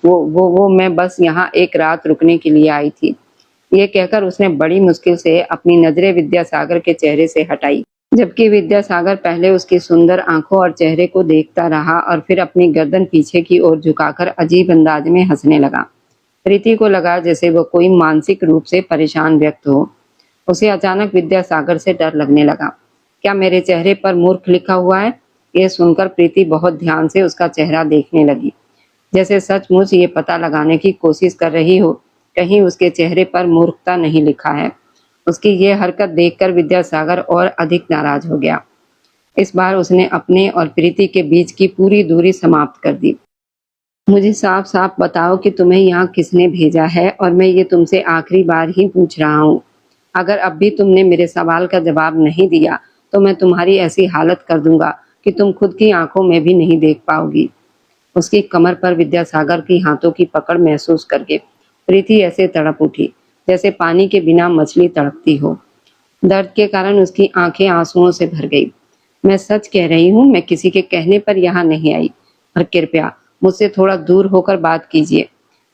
वो मैं बस यहाँ एक रात रुकने के लिए आई थी। ये कहकर उसने बड़ी मुश्किल से अपनी नजरें विद्यासागर के चेहरे से हटाई, जबकि विद्यासागर पहले उसकी सुंदर आंखों और चेहरे को देखता रहा और फिर अपनी गर्दन पीछे की ओर झुकाकर अजीब अंदाज में हंसने लगा। प्रीति को लगा जैसे वो कोई मानसिक रूप से परेशान व्यक्ति हो। उसे अचानक विद्यासागर से डर लगने लगा। क्या मेरे चेहरे पर मूर्ख लिखा हुआ है? ये सुनकर प्रीति बहुत ध्यान से उसका चेहरा देखने लगी, जैसे सचमुच ये पता लगाने की कोशिश कर रही हो कहीं उसके चेहरे पर मूर्खता नहीं लिखा है। उसकी ये हरकत देखकर विद्यासागर और अधिक नाराज हो गया। इस बार उसने अपने और प्रीति के बीच की पूरी दूरी समाप्त कर दी। मुझे साफ साफ बताओ कि तुम्हें यहाँ किसने भेजा है, और मैं ये तुमसे आखिरी बार ही पूछ रहा हूँ। अगर अब भी तुमने मेरे सवाल का जवाब नहीं दिया तो मैं तुम्हारी ऐसी हालत कर दूंगा कि तुम खुद की आंखों में भी नहीं देख पाओगी। उसकी कमर पर विद्यासागर की हाथों की पकड़ महसूस करके प्रीति ऐसे तड़प उठी जैसे पानी के बिना मछली तड़पती हो। दर्द के कारण उसकी आंखें आंसुओं से भर गई। मैं सच कह रही हूँ, मैं किसी के कहने पर यहाँ नहीं आई, और कृपया मुझसे थोड़ा दूर होकर बात कीजिए।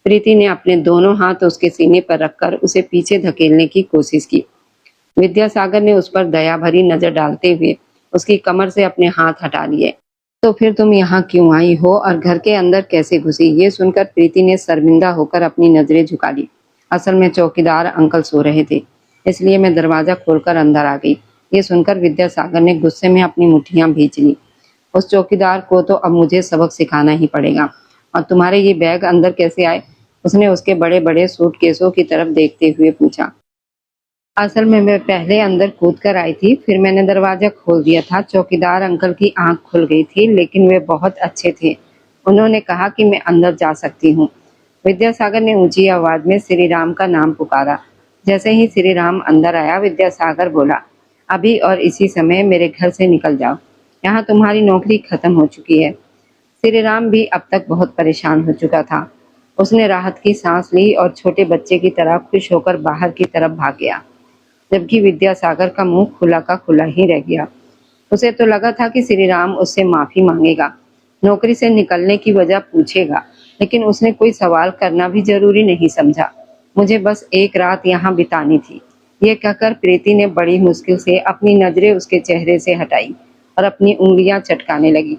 प्रीति ने अपने दोनों हाथ उसके सीने पर रखकर उसे पीछे धकेलने की कोशिश की। विद्यासागर ने उस पर दया भरी नजर डालते हुए उसकी कमर से अपने हाथ हटा लिए। तो फिर तुम यहाँ क्यों आई हो और घर के अंदर कैसे घुसी? ये सुनकर प्रीति ने शर्मिंदा होकर अपनी नजरें झुका ली। असल में चौकीदार अंकल सो रहे थे, इसलिए मैं दरवाजा खोलकर अंदर आ गई। ये सुनकर विद्यासागर ने गुस्से में अपनी मुट्ठियां भींच ली। उस चौकीदार को तो अब मुझे सबक सिखाना ही पड़ेगा। और तुम्हारे ये बैग अंदर कैसे आए? उसने उसके बड़े बड़े सूटकेसों की तरफ देखते हुए पूछा। असल में मैं पहले अंदर कूद कर आई थी, फिर मैंने दरवाजा खोल दिया था। चौकीदार अंकल की आंख खुल गई थी, लेकिन वे बहुत अच्छे थे। उन्होंने कहा कि मैं अंदर जा सकती हूँ। विद्यासागर ने ऊंची आवाज में श्री राम का नाम पुकारा। जैसे ही श्री राम अंदर आया, विद्यासागर बोला, अभी और इसी समय मेरे घर से निकल जाओ, यहाँ तुम्हारी नौकरी खत्म हो चुकी है। श्री राम भी अब तक बहुत परेशान हो चुका था। उसने राहत की सांस ली और छोटे बच्चे की तरह खुश होकर बाहर की तरफ भाग गया, जबकि विद्यासागर का मुंह खुला का खुला ही रह गया। उसे तो लगा था कि श्री राम उससे माफी मांगेगा, नौकरी से निकलने की वजह पूछेगा, लेकिन उसने कोई सवाल करना भी जरूरी नहीं समझा। मुझे बस एक रात यहाँ बितानी थी, ये कहकर प्रीति ने बड़ी मुश्किल से अपनी नजरें उसके चेहरे से हटाई और अपनी उंगलियां चटकाने लगी।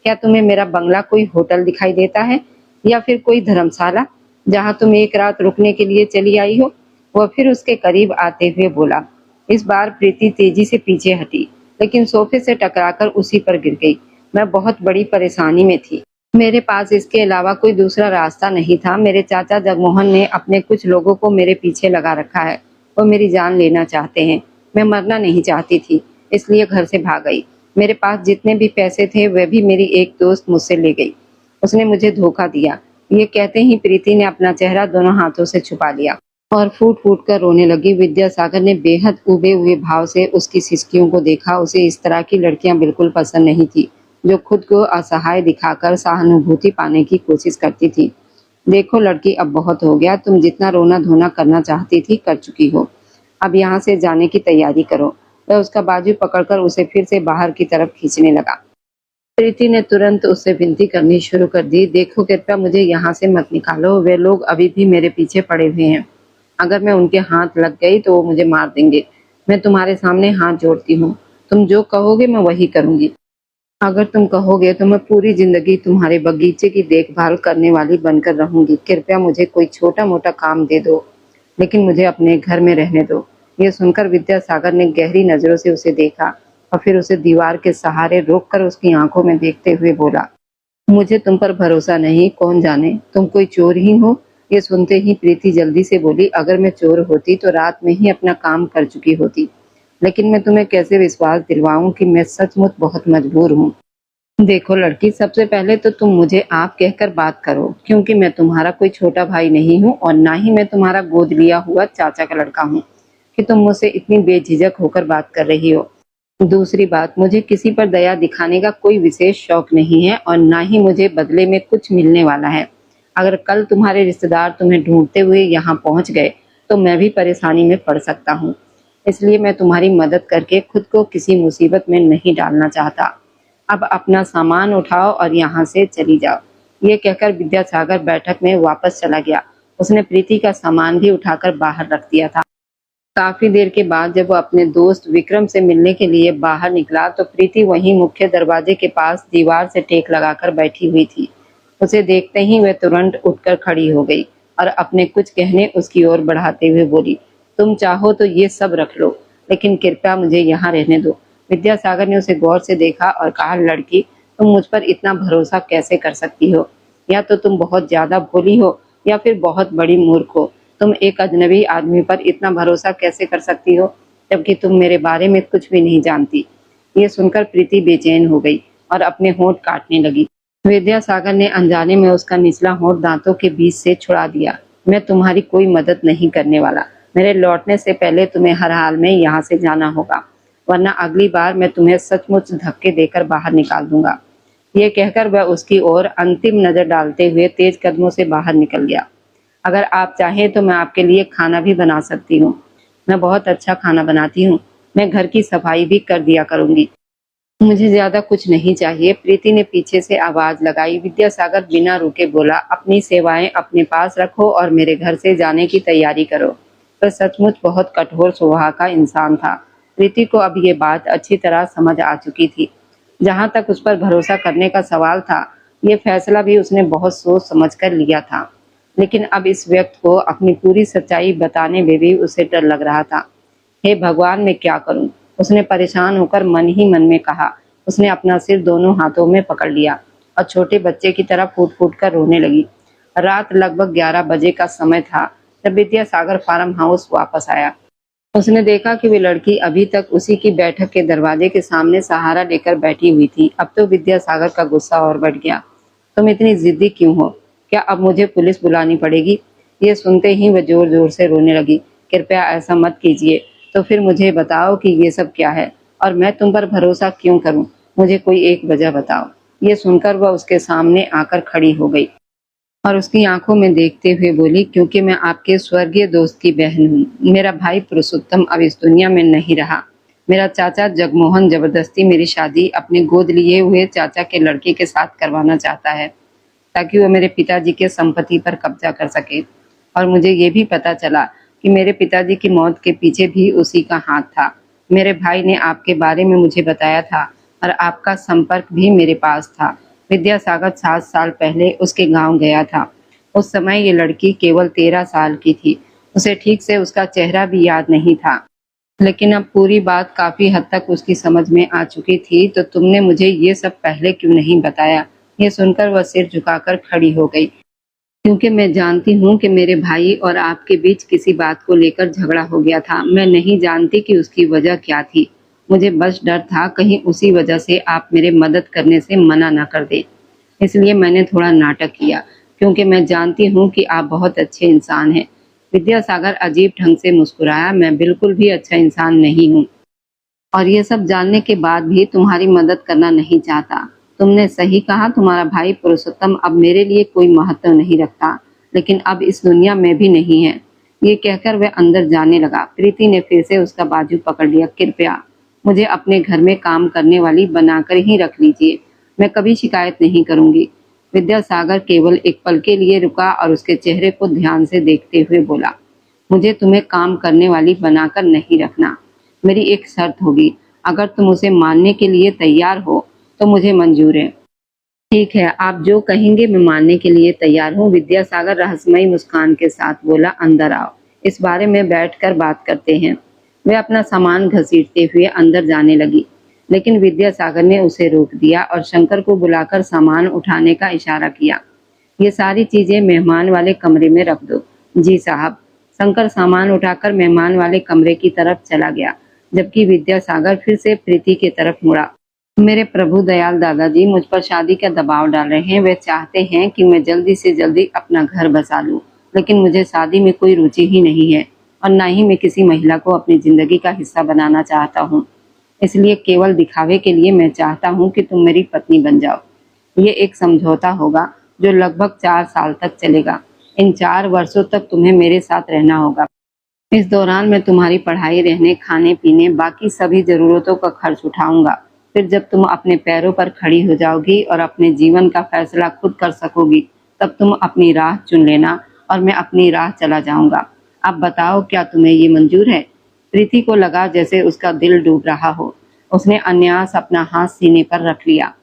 क्या तुम्हें मेरा बंगला कोई होटल दिखाई देता है या फिर कोई धर्मशाला जहाँ तुम एक रात रुकने के लिए चली आई हो? वह फिर उसके करीब आते हुए बोला। इस बार प्रीति तेजी से पीछे हटी, लेकिन सोफे से टकराकर उसी पर गिर गई। मैं बहुत बड़ी परेशानी में थी। मेरे पास इसके अलावा कोई दूसरा रास्ता नहीं था। मेरे चाचा जगमोहन ने अपने कुछ लोगों को मेरे पीछे लगा रखा है। वो मेरी जान लेना चाहते हैं। मैं मरना नहीं चाहती थी, इसलिए घर से भाग गई। मेरे पास जितने भी पैसे थे वह भी मेरी एक दोस्त मुझसे ले गई। उसने मुझे धोखा दिया। ये कहते ही प्रीति ने अपना चेहरा दोनों हाथों से छुपा लिया और फूट फूट कर रोने लगी। विद्यासागर ने बेहद उबे हुए भाव से उसकी सिसकियों को देखा। उसे इस तरह की लड़कियां बिल्कुल पसंद नहीं थी, जो खुद को असहाय दिखाकर सहानुभूति पाने की कोशिश करती थी। देखो लड़की, अब बहुत हो गया। तुम जितना रोना धोना करना चाहती थी कर चुकी हो। अब यहाँ से जाने की तैयारी करो। वह उसका बाजू पकड़कर उसे फिर से बाहर की तरफ खींचने लगा। प्रीति ने तुरंत उससे विनती करनी शुरू कर दी। देखो कृपया मुझे यहाँ से मत निकालो। वे लोग अभी भी मेरे पीछे पड़े हुए हैं। अगर मैं उनके हाथ लग गई तो वो मुझे मार देंगे। मैं तुम्हारे सामने हाथ जोड़ती हूँ, तुम जो कहोगे मैं वही करूंगी। अगर तुम कहोगे तो मैं पूरी जिंदगी तुम्हारे बगीचे की देखभाल करने वाली बनकर रहूंगी। कृपया मुझे कोई छोटा मोटा काम दे दो, लेकिन मुझे अपने घर में रहने दो। ये सुनकर विद्यासागर ने गहरी नजरों से उसे देखा और फिर उसे दीवार के सहारे रोककर उसकी आंखों में देखते हुए बोला, मुझे तुम पर भरोसा नहीं। कौन जाने तुम कोई चोर ही हो। ये सुनते ही प्रीति जल्दी से बोली, अगर मैं चोर होती तो रात में ही अपना काम कर चुकी होती, लेकिन मैं तुम्हें कैसे विश्वास दिलवाऊं कि मैं सचमुच बहुत मजबूर हूँ। देखो लड़की, सबसे पहले तो तुम मुझे आप कहकर बात करो, क्योंकि मैं तुम्हारा कोई छोटा भाई नहीं हूँ और ना ही मैं तुम्हारा गोद लिया हुआ चाचा का लड़का हूँ कि तुम मुझसे इतनी बेझिझक होकर बात कर रही हो। दूसरी बात, मुझे किसी पर दया दिखाने का कोई विशेष शौक नहीं है और ना ही मुझे बदले में कुछ मिलने वाला है। अगर कल तुम्हारे रिश्तेदार तुम्हें ढूंढते हुए यहाँ पहुँच गए तो मैं भी परेशानी में पड़ सकता हूँ। इसलिए मैं तुम्हारी मदद करके खुद को किसी मुसीबत में नहीं डालना चाहता। अब अपना सामान उठाओ और यहाँ से चली जाओ। ये कहकर विद्यासागर बैठक में वापस चला गया। उसने प्रीति का सामान भी उठाकर बाहर रख दिया था। काफी देर के बाद जब वो अपने दोस्त विक्रम से मिलने के लिए बाहर निकला तो प्रीति वहीं मुख्य दरवाजे के पास दीवार से टेक लगाकर बैठी हुई थी। उसे देखते ही वह तुरंत उठकर खड़ी हो गई और अपने कुछ कहने उसकी ओर बढ़ाते हुए बोली, तुम चाहो तो ये सब रख लो, लेकिन कृपया मुझे यहाँ रहने दो। विद्यासागर ने उसे गौर से देखा और कहा, लड़की, तुम मुझ पर इतना भरोसा कैसे कर सकती हो? या तो तुम बहुत ज्यादा भोली हो या फिर बहुत बड़ी मूर्ख हो। तुम एक अजनबी आदमी पर इतना भरोसा कैसे कर सकती हो, जबकि तुम मेरे बारे में कुछ भी नहीं जानती। ये सुनकर प्रीति बेचैन हो गई और अपने होंठ काटने लगी। विद्यासागर ने अनजाने में उसका निचला होंठ दांतों के बीच से छुड़ा दिया। मैं तुम्हारी कोई मदद नहीं करने वाला। मेरे लौटने से पहले तुम्हें हर हाल में यहाँ से जाना होगा, वरना अगली बार मैं तुम्हें सचमुच धक्के देकर बाहर निकाल दूंगा। ये कहकर वह उसकी ओर अंतिम नजर डालते हुए तेज कदमों से बाहर निकल गया। अगर आप चाहें तो मैं आपके लिए खाना भी बना सकती हूँ। मैं बहुत अच्छा खाना बनाती हूँ। मैं घर की सफाई भी कर दिया करूंगी। मुझे ज्यादा कुछ नहीं चाहिए। प्रीति ने पीछे से आवाज लगाई। विद्यासागर बिना रुके बोला, अपनी सेवाएं अपने पास रखो और मेरे घर से जाने की तैयारी करो। वह सचमुच बहुत कठोर स्वभाव का इंसान था। प्रीति को अब ये बात अच्छी तरह समझ आ चुकी थी। जहां तक उस पर भरोसा करने का सवाल था, ये फैसला भी उसने बहुत सोच समझ कर लिया था। लेकिन अब इस व्यक्ति को अपनी पूरी सच्चाई बताने में भी उसे डर लग रहा था। हे भगवान, मैं क्या करूं? उसने परेशान होकर मन ही मन में कहा। उसने अपना सिर दोनों हाथों में पकड़ लिया और छोटे बच्चे की तरह फूट फूट कर रोने लगी। रात लगभग 11 बजे का समय था जब विद्यासागर फार्म हाउस वापस आया। उसने देखा कि वे लड़की अभी तक उसी की बैठक के दरवाजे के सामने सहारा लेकर बैठी हुई थी। अब तो विद्यासागर का गुस्सा और बढ़ गया। तुम इतनी जिद्दी क्यों हो? क्या अब मुझे पुलिस बुलानी पड़ेगी? ये सुनते ही वह जोर जोर से रोने लगी। कृपया ऐसा मत कीजिए। तो फिर मुझे बताओ कि ये सब क्या है और मैं तुम पर भरोसा क्यों करूं? मुझे कोई एक वजह बताओ। ये सुनकर वह उसके सामने आकर खड़ी हो गई और उसकी आंखों में देखते हुए बोली, क्योंकि मैं आपके स्वर्गीय दोस्त की बहन हूँ। मेरा भाई पुरुषोत्तम अब इस दुनिया में नहीं रहा। मेरा चाचा जगमोहन जबरदस्ती मेरी शादी अपने गोद लिए हुए चाचा के लड़के के साथ करवाना चाहता है, ताकि वो मेरे पिताजी के संपत्ति पर कब्जा कर सके। और मुझे ये भी पता चला कि मेरे पिताजी की मौत के पीछे भी उसी का हाथ था। मेरे भाई ने आपके बारे में मुझे बताया था और आपका संपर्क भी मेरे पास था। विद्यासागर 7 साल पहले उसके गांव गया था। उस समय ये लड़की केवल 13 साल की थी। उसे ठीक से उसका चेहरा भी याद नहीं था, लेकिन अब पूरी बात काफी हद तक उसकी समझ में आ चुकी थी। तो तुमने मुझे ये सब पहले क्यों नहीं बताया? ये सुनकर वह सिर झुकाकर खड़ी हो गई। क्योंकि मैं जानती हूँ कि मेरे भाई और आपके बीच किसी बात को लेकर झगड़ा हो गया था। मैं नहीं जानती कि उसकी वजह क्या थी। मुझे बस डर था कहीं उसी वजह से आप मेरे मदद करने से मना ना कर दे। इसलिए मैंने थोड़ा नाटक किया, क्योंकि मैं जानती हूँ कि आप बहुत अच्छे इंसान हैं। विद्यासागर अजीब ढंग से मुस्कुराया। मैं बिल्कुल भी अच्छा इंसान नहीं हूँ और ये सब जानने के बाद भी तुम्हारी मदद करना नहीं चाहता। तुमने सही कहा, तुम्हारा भाई पुरुषोत्तम अब मेरे लिए कोई महत्व नहीं रखता, लेकिन अब इस दुनिया में भी नहीं है। ये कहकर वह अंदर जाने लगा। प्रीति ने फिर से उसका बाजू पकड़ लिया। कृपया मुझे अपने घर में काम करने वाली बनाकर ही रख लीजिए। मैं कभी शिकायत नहीं करूंगी। विद्यासागर केवल एक पल के लिए रुका और उसके चेहरे को ध्यान से देखते हुए बोला, मुझे तुम्हें काम करने वाली बनाकर नहीं रखना। मेरी एक शर्त होगी। अगर तुम उसे मानने के लिए तैयार हो तो मुझे मंजूर है। ठीक है, आप जो कहेंगे मैं मानने के लिए तैयार हूँ। विद्यासागर रहस्यमयी मुस्कान के साथ बोला, अंदर आओ, इस बारे में बैठकर बात करते हैं। वे अपना सामान घसीटते हुए अंदर जाने लगी, लेकिन विद्यासागर ने उसे रोक दिया और शंकर को बुलाकर सामान उठाने का इशारा किया। ये सारी चीजें मेहमान वाले कमरे में रख दो। जी साहब। शंकर सामान उठाकर मेहमान वाले कमरे की तरफ चला गया, जबकि विद्यासागर फिर से प्रीति की तरफ मुड़ा। मेरे प्रभु दयाल दादाजी मुझ पर शादी का दबाव डाल रहे हैं। वे चाहते हैं कि मैं जल्दी से जल्दी अपना घर बसा लूं, लेकिन मुझे शादी में कोई रुचि ही नहीं है और ना ही मैं किसी महिला को अपनी जिंदगी का हिस्सा बनाना चाहता हूं। इसलिए केवल दिखावे के लिए मैं चाहता हूं कि तुम मेरी पत्नी बन जाओ। ये एक समझौता होगा जो लगभग 4 साल तक चलेगा। इन 4 वर्षों तक तुम्हें मेरे साथ रहना होगा। इस दौरान मैं तुम्हारी पढ़ाई, रहने, खाने पीने, बाकी सभी जरूरतों का खर्च उठाऊंगा। फिर जब तुम अपने पैरों पर खड़ी हो जाओगी और अपने जीवन का फैसला खुद कर सकोगी, तब तुम अपनी राह चुन लेना और मैं अपनी राह चला जाऊंगा। अब बताओ, क्या तुम्हें ये मंजूर है? प्रीति को लगा जैसे उसका दिल डूब रहा हो। उसने अन्यास अपना हाथ सीने पर रख लिया।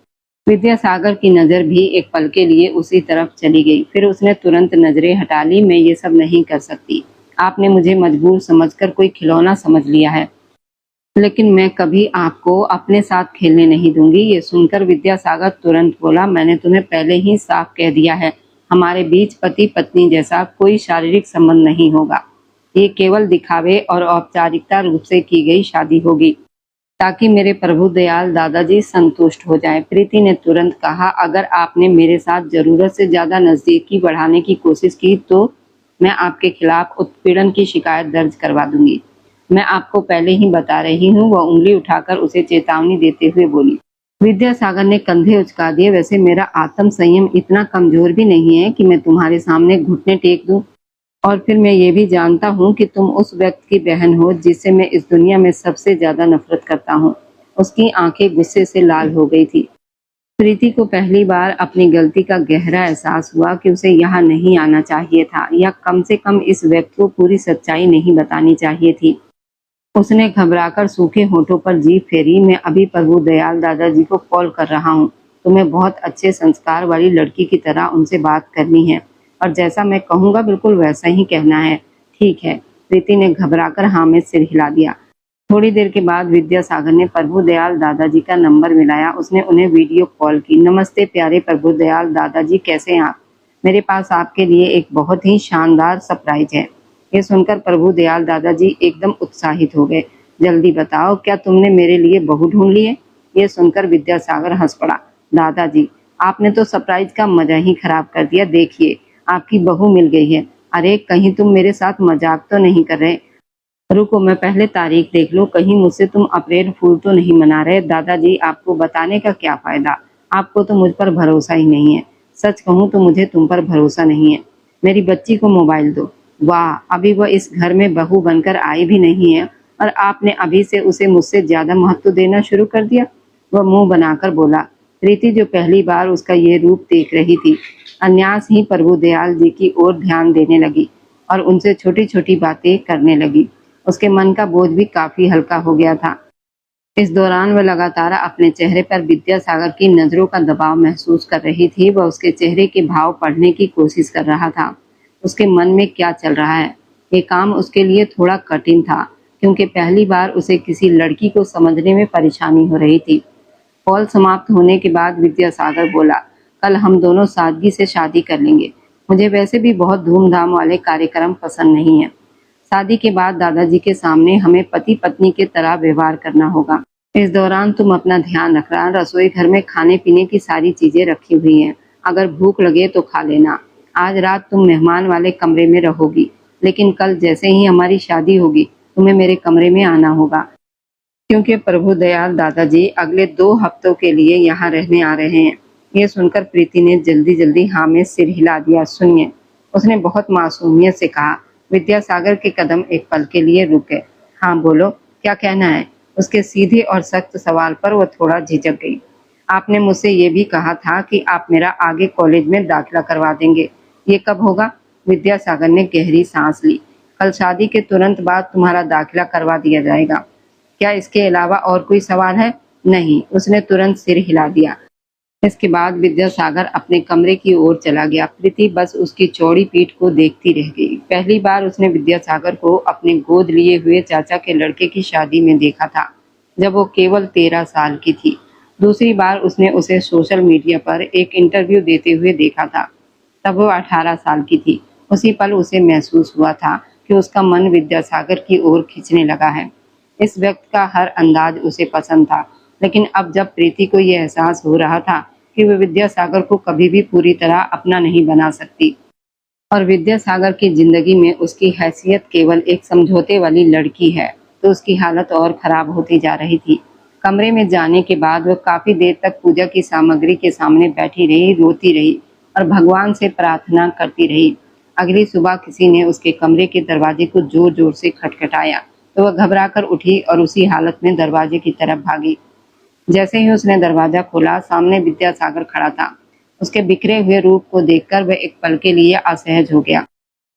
विद्यासागर की नजर भी एक पल के लिए उसी तरफ चली गई। फिर उसने तुरंत नजरें हटा ली। मैं ये सब नहीं कर सकती। आपने मुझे मजबूर समझकर कोई खिलौना समझ लिया है, लेकिन मैं कभी आपको अपने साथ खेलने नहीं दूंगी। ये सुनकर विद्यासागर तुरंत बोला, मैंने तुम्हें पहले ही साफ कह दिया है, हमारे बीच पति पत्नी जैसा कोई शारीरिक संबंध नहीं होगा। ये केवल दिखावे और औपचारिकता रूप से की गई शादी होगी, ताकि मेरे प्रभु दयाल दादाजी संतुष्ट हो जाएं। प्रीति ने तुरंत कहा, अगर आपने मेरे साथ जरूरत से ज्यादा नजदीकी बढ़ाने की कोशिश की तो मैं आपके खिलाफ उत्पीड़न की शिकायत दर्ज करवा दूंगी। मैं आपको पहले ही बता रही हूँ। वह उंगली उठाकर उसे चेतावनी देते हुए बोली। विद्यासागर ने कंधे उचका दिए। वैसे मेरा आत्म संयम इतना कमजोर भी नहीं है कि मैं तुम्हारे सामने घुटने टेक दूं। और फिर मैं ये भी जानता हूँ कि तुम उस व्यक्ति की बहन हो जिससे मैं इस दुनिया में सबसे ज्यादा नफरत करता हूँ। उसकी आंखें गुस्से से लाल हो गई थी। प्रीति को पहली बार अपनी गलती का गहरा एहसास हुआ कि उसे यहाँ नहीं आना चाहिए था, या कम से कम इस व्यक्ति को पूरी सच्चाई नहीं बतानी चाहिए थी। उसने घबराकर सूखे होठों पर जीभ फेरी। मैं अभी प्रभु दयाल दादाजी को कॉल कर रहा हूँ। तुम्हें बहुत अच्छे संस्कार वाली लड़की की तरह उनसे बात करनी है और जैसा मैं कहूँगा बिल्कुल वैसा ही कहना है। ठीक है? प्रीति ने घबराकर हाँ में सिर हिला दिया। थोड़ी देर के बाद विद्यासागर ने प्रभु दयाल दादाजी का नंबर मिलाया। उसने उन्हें वीडियो कॉल की। नमस्ते प्यारे प्रभु दयाल दादाजी, कैसे हैं आप? मेरे पास आपके लिए एक बहुत ही शानदार सरप्राइज है। ये सुनकर प्रभु दयाल दादाजी एकदम उत्साहित हो गए। जल्दी बताओ, क्या तुमने मेरे लिए बहू ढूंढ ली है? ये सुनकर विद्यासागर हंस पड़ा। दादाजी, आपने तो सरप्राइज का मजा ही खराब कर दिया। देखिए, आपकी बहू मिल गई है। अरे कहीं तुम मेरे साथ मजाक तो नहीं कर रहे? रुको, मैं पहले तारीख देख लूं, कहीं मुझसे तुम अप्रैल फूल तो नहीं मना रहे? दादाजी, आपको बताने का क्या फायदा, आपको तो मुझ पर भरोसा ही नहीं है। सच कहूँ तो मुझे तुम पर भरोसा नहीं है। मेरी बच्ची को मोबाइल दो। वाह, अभी वह इस घर में बहू बनकर आई भी नहीं है और आपने अभी से उसे मुझसे ज्यादा महत्व देना शुरू कर दिया। वह मुंह बनाकर बोला। प्रीति, जो पहली बार उसका ये रूप देख रही थी, अन्यास ही प्रभु दयाल जी की ओर ध्यान देने लगी और उनसे छोटी छोटी बातें करने लगी। उसके मन का बोझ भी काफी हल्का हो गया था। इस दौरान वह लगातार अपने चेहरे पर विद्यासागर की नजरों का दबाव महसूस कर रही थी। वह उसके चेहरे के भाव पढ़ने की कोशिश कर रहा था। उसके मन में क्या चल रहा है। ये काम उसके लिए थोड़ा कठिन था, क्योंकि पहली बार उसे किसी लड़की को समझने में परेशानी हो रही थी। कॉल समाप्त होने के बाद विद्यासागर बोला, कल हम दोनों सादगी से शादी कर लेंगे। मुझे वैसे भी बहुत धूमधाम वाले कार्यक्रम पसंद नहीं है। शादी के बाद दादाजी के सामने हमें पति पत्नी की तरह व्यवहार करना होगा। इस दौरान तुम अपना ध्यान रखना। रसोई घर में खाने पीने की सारी चीजें रखी हुई हैं। अगर भूख लगे तो खा लेना। आज रात तुम मेहमान वाले कमरे में रहोगी, लेकिन कल जैसे ही हमारी शादी होगी तुम्हें मेरे कमरे में आना होगा, क्योंकि प्रभु दयाल दादाजी अगले 2 हफ्तों के लिए यहाँ रहने आ रहे हैं। ये सुनकर प्रीति ने जल्दी जल्दी हाँ में सिर हिला दिया। सुनिए, उसने बहुत मासूमियत से कहा। विद्यासागर के कदम एक पल के लिए रुके। हाँ बोलो, क्या कहना है? उसके सीधे और सख्त सवाल पर वह थोड़ा झिझक गई। आपने मुझसे ये भी कहा था कि आप मेरा आगे कॉलेज में दाखिला करवा देंगे। ये कब होगा? विद्यासागर ने गहरी सांस ली। कल शादी के तुरंत बाद तुम्हारा दाखिला करवा दिया जाएगा। क्या इसके अलावा और कोई सवाल है? नहीं, उसने तुरंत सिर हिला दिया। इसके बाद विद्यासागर अपने कमरे की ओर चला गया। प्रीति बस उसकी चौड़ी पीठ को देखती रह गई। पहली बार उसने विद्यासागर को अपने गोद लिए हुए चाचा के लड़के की शादी में देखा था, जब वो केवल 13 साल की थी। दूसरी बार उसने उसे सोशल मीडिया पर एक इंटरव्यू देते हुए देखा था, तब वो 18 साल की थी। उसी पल उसे महसूस हुआ था कि उसका मन विद्यासागर की ओर खींचने लगा है। इस व्यक्ति का हर अंदाज उसे पसंद था, लेकिन अब जब प्रीति को यह एहसास हो रहा था कि वह विद्यासागर को कभी भी पूरी तरह अपना नहीं बना सकती और विद्यासागर की जिंदगी में उसकी हैसियत केवल एक समझौते वाली लड़की है, तो उसकी हालत और खराब होती जा रही थी। कमरे में जाने के बाद वह काफी देर तक पूजा की सामग्री के सामने बैठी रही, रोती रही और भगवान से प्रार्थना करती रही। अगली सुबह किसी ने उसके कमरे के दरवाजे को जोर जोर से खटखटाया, तो वह घबराकर उठी और उसी हालत में दरवाजे की तरफ भागी। जैसे ही उसने दरवाजा खोला, सामने विद्यासागर खड़ा था। उसके बिखरे हुए रूप को देखकर वह एक पल के लिए असहज हो गया,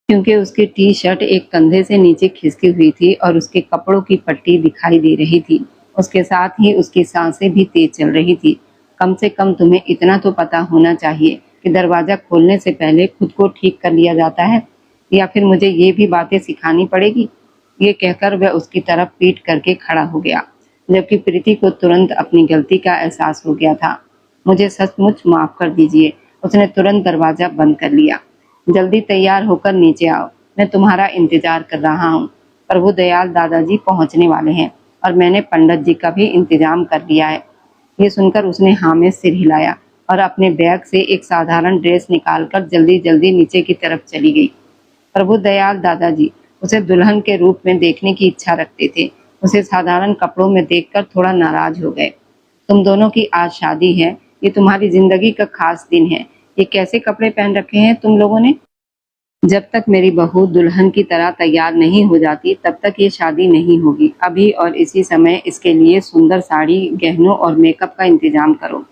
क्योंकि उसकी टी शर्ट एक कंधे से नीचे खिसकी हुई थी और उसके कपड़ों की पट्टी दिखाई दे रही थी। उसके साथ ही उसकी सांसें भी तेज चल रही थी। कम से कम तुम्हें इतना तो पता होना चाहिए कि दरवाजा खोलने से पहले खुद को ठीक कर लिया जाता है, या फिर मुझे ये भी बातें सिखानी पड़ेगी। ये कहकर वह उसकी तरफ पीठ करके खड़ा हो गया, जबकि प्रीति को तुरंत अपनी गलती का एहसास हो गया था। मुझे सचमुच माफ कर दीजिए। उसने तुरंत दरवाजा बंद कर लिया। जल्दी तैयार होकर नीचे आओ, मैं तुम्हारा इंतजार कर रहा हूँ। प्रभु दयाल दादाजी पहुँचने वाले हैं और मैंने पंडित जी का भी इंतजाम कर लिया है। ये सुनकर उसने हाँ में सिर हिलाया और अपने बैग से एक साधारण ड्रेस निकालकर जल्दी जल्दी नीचे की तरफ चली गई। प्रभु दयाल दादाजी उसे दुल्हन के रूप में देखने की इच्छा रखते थे। उसे साधारण कपड़ों में देखकर थोड़ा नाराज हो गए। तुम दोनों की आज शादी है, ये तुम्हारी जिंदगी का खास दिन है। ये कैसे कपड़े पहन रखे हैं तुम लोगों ने? जब तक मेरी बहू दुल्हन की तरह तैयार नहीं हो जाती, तब तक ये शादी नहीं होगी। अभी और इसी समय इसके लिए सुंदर साड़ी, गहनों और मेकअप का इंतजाम करो।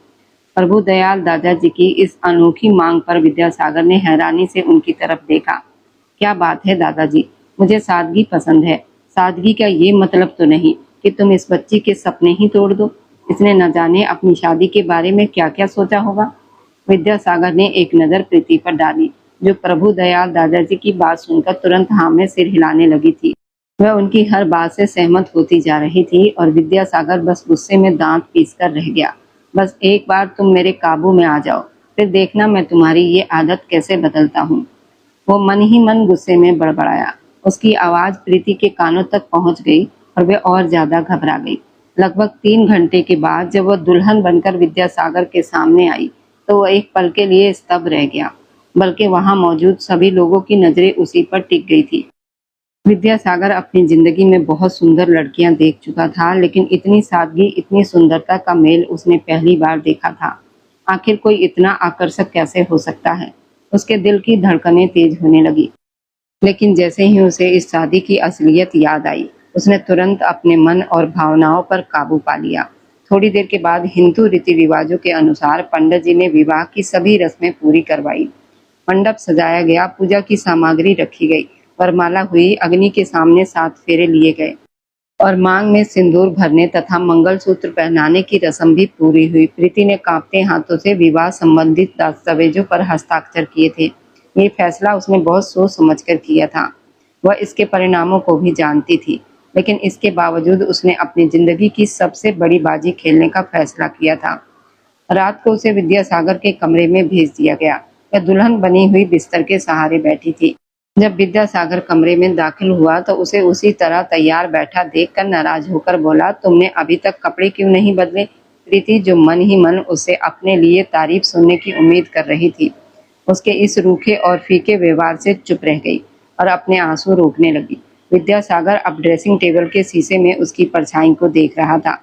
प्रभु दयाल दादाजी की इस अनोखी मांग पर विद्यासागर ने हैरानी से उनकी तरफ देखा। क्या बात है दादाजी, मुझे सादगी पसंद है। सादगी का ये मतलब तो नहीं कि तुम इस बच्ची के सपने ही तोड़ दो। इसने न जाने अपनी शादी के बारे में क्या क्या सोचा होगा। विद्यासागर ने एक नजर प्रीति पर डाली, जो प्रभु दयाल दादाजी की बात सुनकर तुरंत हाँ में सिर हिलाने लगी थी। वह उनकी हर बात से सहमत होती जा रही थी और विद्यासागर बस गुस्से में दांत पीसकर रह गया। बस एक बार तुम मेरे काबू में आ जाओ, फिर देखना मैं तुम्हारी ये आदत कैसे बदलता हूँ। वो मन ही मन गुस्से में बड़बड़ाया। उसकी आवाज प्रीति के कानों तक पहुंच गई और वह और ज्यादा घबरा गई। लगभग 3 घंटे के बाद जब वह दुल्हन बनकर विद्यासागर के सामने आई, तो वह एक पल के लिए स्तब्ध रह गया, बल्कि वहां मौजूद सभी लोगों की नजरें उसी पर टिक गई थी। विद्यासागर अपनी जिंदगी में बहुत सुंदर लड़कियां देख चुका था, लेकिन इतनी सादगी, इतनी सुंदरता का मेल उसने पहली बार देखा था। आखिर कोई इतना आकर्षक कैसे हो सकता है? उसके दिल की धड़कनें तेज होने लगी। लेकिन जैसे ही उसे इस शादी की असलियत याद आई, उसने तुरंत अपने मन और भावनाओं पर काबू पा लिया। थोड़ी देर के बाद हिंदू रीति रिवाजों के अनुसार पंडित जी ने विवाह की सभी रस्में पूरी करवाई। मंडप सजाया गया, पूजा की सामग्री रखी गई, वरमाला हुई, अग्नि के सामने 7 फेरे लिए गए और मांग में सिंदूर भरने तथा मंगलसूत्र पहनाने की रस्म भी पूरी हुई। प्रीति ने कांपते हाथों से विवाह संबंधित दस्तावेजों पर हस्ताक्षर किए थे। ये फैसला उसने बहुत सोच समझकर किया था। वह इसके परिणामों को भी जानती थी, लेकिन इसके बावजूद उसने अपनी जिंदगी की सबसे बड़ी बाजी खेलने का फैसला किया था। रात को उसे विद्यासागर के कमरे में भेज दिया गया। वह दुल्हन बनी हुई बिस्तर के सहारे बैठी थी। जब विद्यासागर कमरे में दाखिल हुआ तो उसे उसी तरह तैयार बैठा देखकर नाराज होकर बोला, तुमने अभी तक कपड़े क्यों नहीं बदले? प्रीति, जो मन ही मन उसे अपने लिए तारीफ सुनने की उम्मीद कर रही थी, उसके इस रूखे और फीके व्यवहार से चुप रह गई और अपने आंसू रोकने लगी। विद्यासागर अब ड्रेसिंग टेबल के शीशे में उसकी परछाई को देख रहा था।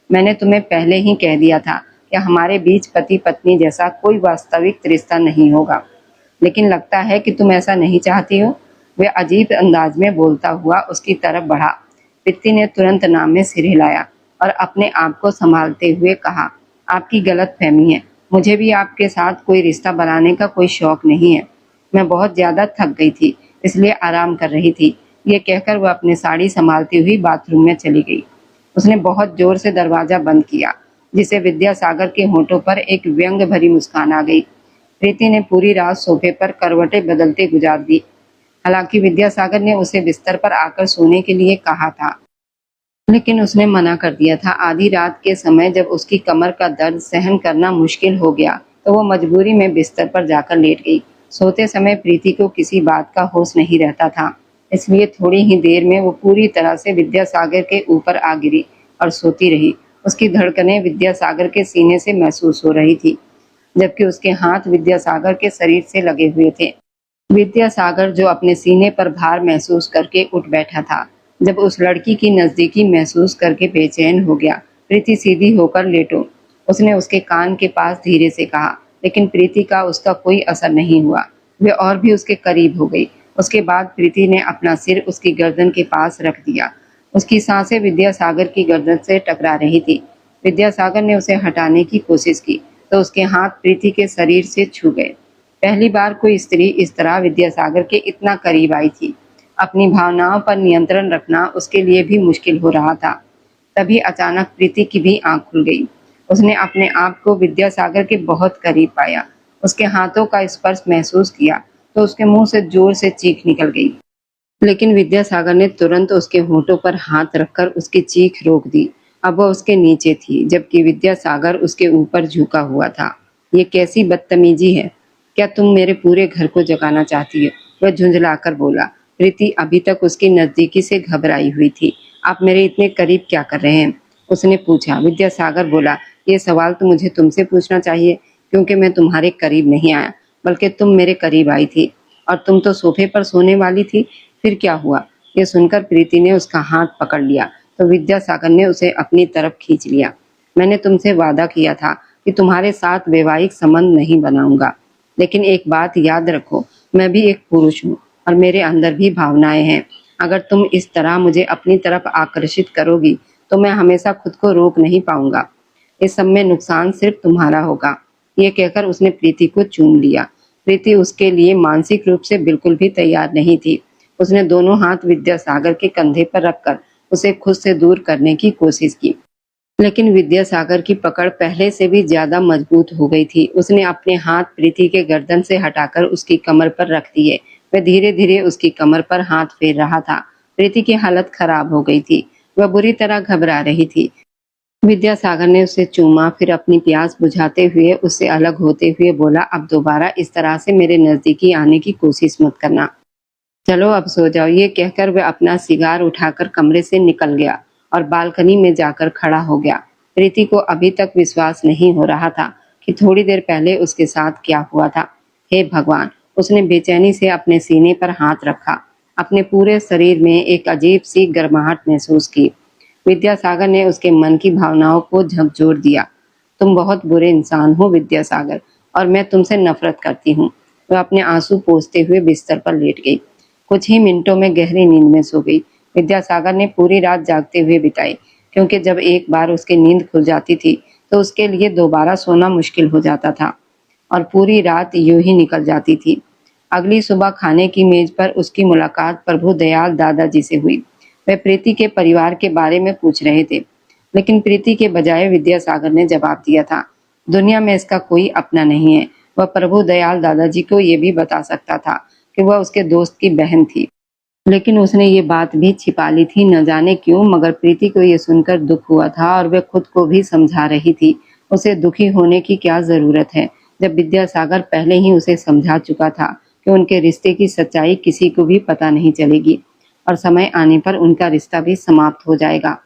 मैंने तुम्हें पहले ही कह दिया था कि हमारे बीच पति पत्नी जैसा कोई वास्तविक रिश्ता नहीं होगा, लेकिन लगता है कि तुम ऐसा नहीं चाहती हो। वह अजीब अंदाज में बोलता हुआ उसकी तरफ बढ़ा। प्रीति ने तुरंत नाम में सिर हिलाया और अपने आप को संभालते हुए कहा, आपकी गलतफहमी है। मुझे भी आपके साथ कोई रिश्ता बनाने का कोई शौक नहीं है। मैं बहुत ज्यादा थक गई थी, इसलिए आराम कर रही थी। ये कहकर वह अपनी साड़ी संभालती हुई बाथरूम में चली गई। उसने बहुत जोर से दरवाजा बंद किया, जिसे विद्यासागर के होठों पर एक व्यंग भरी मुस्कान आ गई। प्रीति ने पूरी रात सोफे पर करवटें बदलते गुजार दी। हालांकि विद्यासागर ने उसे बिस्तर पर आकर सोने के लिए कहा था, लेकिन उसने मना कर दिया था। आधी रात के समय जब उसकी कमर का दर्द सहन करना मुश्किल हो गया, तो वो मजबूरी में बिस्तर पर जाकर लेट गई। सोते समय प्रीति को किसी बात का होश नहीं रहता था, इसलिए थोड़ी ही देर में वो पूरी तरह से विद्यासागर के ऊपर आ गिरी और सोती रही। उसकी धड़कनें विद्यासागर के सीने से महसूस हो रही थी, जबकि उसके हाथ विद्यासागर के शरीर से लगे हुए थे। विद्यासागर, जो अपने सीने पर भार महसूस करके उठ बैठा था, जब उस लड़की की नजदीकी महसूस करके बेचैन हो गया। प्रीति, सीधी होकर लेटो, उसने उसके कान के पास धीरे से कहा, लेकिन प्रीति का उसका कोई असर नहीं हुआ। वह और भी उसके करीब हो गई। उसके बाद प्रीति ने अपना सिर उसकी गर्दन के पास रख दिया। उसकी सांसें विद्यासागर की गर्दन से टकरा रही थी। विद्यासागर ने उसे हटाने की कोशिश की तो उसके हाथ प्रीति के शरीर से छू गए। पहली बार कोई स्त्री इस तरह विद्यासागर के इतना करीब आई थी। अपनी भावनाओं पर नियंत्रण रखना उसके लिए भी मुश्किल हो रहा था। तभी अचानक प्रीति की भी आंख खुल गई। उसने अपने आप को विद्यासागर के बहुत करीब पाया। उसके हाथों का स्पर्श महसूस किया तो उसके मुंह से जोर से चीख निकल गई। लेकिन विद्यासागर ने तुरंत उसके होठों पर हाथ रखकर उसकी चीख रोक दी। अब वह उसके नीचे थी, जबकि विद्यासागर उसके ऊपर झुका हुआ था। ये कैसी बदतमीजी है? क्या तुम मेरे पूरे घर को जगाना चाहती हो? वह झुंझलाकर बोला। प्रीति अभी तक उसकी नजदीकी से घबराई हुई थी। आप मेरे इतने करीब क्या कर रहे हैं? उसने पूछा। विद्यासागर बोला, ये सवाल तो मुझे तुमसे पूछना चाहिए, क्योंकि मैं तुम्हारे करीब नहीं आया, बल्कि तुम मेरे करीब आई थी। और तुम तो सोफे पर सोने वाली थी। फिर क्या हुआ? ये सुनकर प्रीति ने उसका हाथ पकड़ लिया तो विद्यासागर ने उसे अपनी तरफ खींच लिया। मैंने तुमसे वादा किया था कि तुम्हारे साथ वैवाहिक संबंध नहीं बनाऊंगा, लेकिन एक बात याद रखो, मैं भी एक पुरुष हूँ और मेरे अंदर भी भावनाएं हैं। अगर तुम इस तरह मुझे अपनी तरफ आकर्षित करोगी तो मैं हमेशा खुद को रोक नहीं पाऊंगा। इस सब में नुकसान सिर्फ तुम्हारा होगा। ये कहकर उसने प्रीति को चूम लिया। प्रीति उसके लिए मानसिक रूप से बिल्कुल भी तैयार नहीं थी। उसने दोनों हाथ विद्यासागर के कंधे पर रखकर उसे खुद से दूर करने की कोशिश की, लेकिन विद्यासागर की पकड़ पहले से भी ज्यादा मजबूत हो गई थी। उसने अपने हाथ प्रीति के गर्दन से हटाकर उसकी कमर पर रख दिए। वह धीरे धीरे उसकी कमर पर हाथ फेर रहा था। प्रीति की हालत खराब हो गई थी। वह बुरी तरह घबरा रही थी। विद्यासागर ने उसे चूमा, फिर अपनी प्यास बुझाते हुए उससे अलग होते हुए बोला, अब दोबारा इस तरह से मेरे नजदीकी आने की कोशिश मत करना। चलो अब सो जाओ। ये कहकर वह अपना सिगार उठाकर कमरे से निकल गया और बालकनी में जाकर खड़ा हो गया। प्रीति को अभी तक विश्वास नहीं हो रहा था कि थोड़ी देर पहले उसके साथ क्या हुआ था। हे भगवान! उसने बेचैनी से अपने सीने पर हाथ रखा। अपने पूरे शरीर में एक अजीब सी गर्माहट महसूस की। विद्यासागर ने उसके मन की भावनाओं को झकझोर दिया। तुम बहुत बुरे इंसान हो विद्यासागर, और मैं तुमसे नफरत करती हूँ। वह अपने आंसू पोंछते हुए बिस्तर पर लेट गई। कुछ ही मिनटों में गहरी नींद में सो गई। विद्यासागर ने पूरी रात जागते हुए बिताई, क्योंकि जब एक बार उसकी नींद खुल जाती थी तो उसके लिए दोबारा सोना मुश्किल हो जाता था और पूरी रात यूं ही निकल जाती थी। अगली सुबह खाने की मेज पर उसकी मुलाकात प्रभु दयाल दादाजी से हुई। वे प्रीति के परिवार के बारे में पूछ रहे थे, लेकिन प्रीति के बजाय विद्यासागर ने जवाब दिया था, दुनिया में इसका कोई अपना नहीं है। वह प्रभु दयाल दादाजी को ये भी बता सकता था कि वह उसके दोस्त की बहन थी, लेकिन उसने ये बात भी छिपा ली थी। न जाने क्यों, मगर प्रीति को ये सुनकर दुख हुआ था और वह खुद को भी समझा रही थी। उसे दुखी होने की क्या जरूरत है, जब विद्यासागर पहले ही उसे समझा चुका था कि उनके रिश्ते की सच्चाई किसी को भी पता नहीं चलेगी और समय आने पर उनका रिश्ता भी समाप्त हो जाएगा।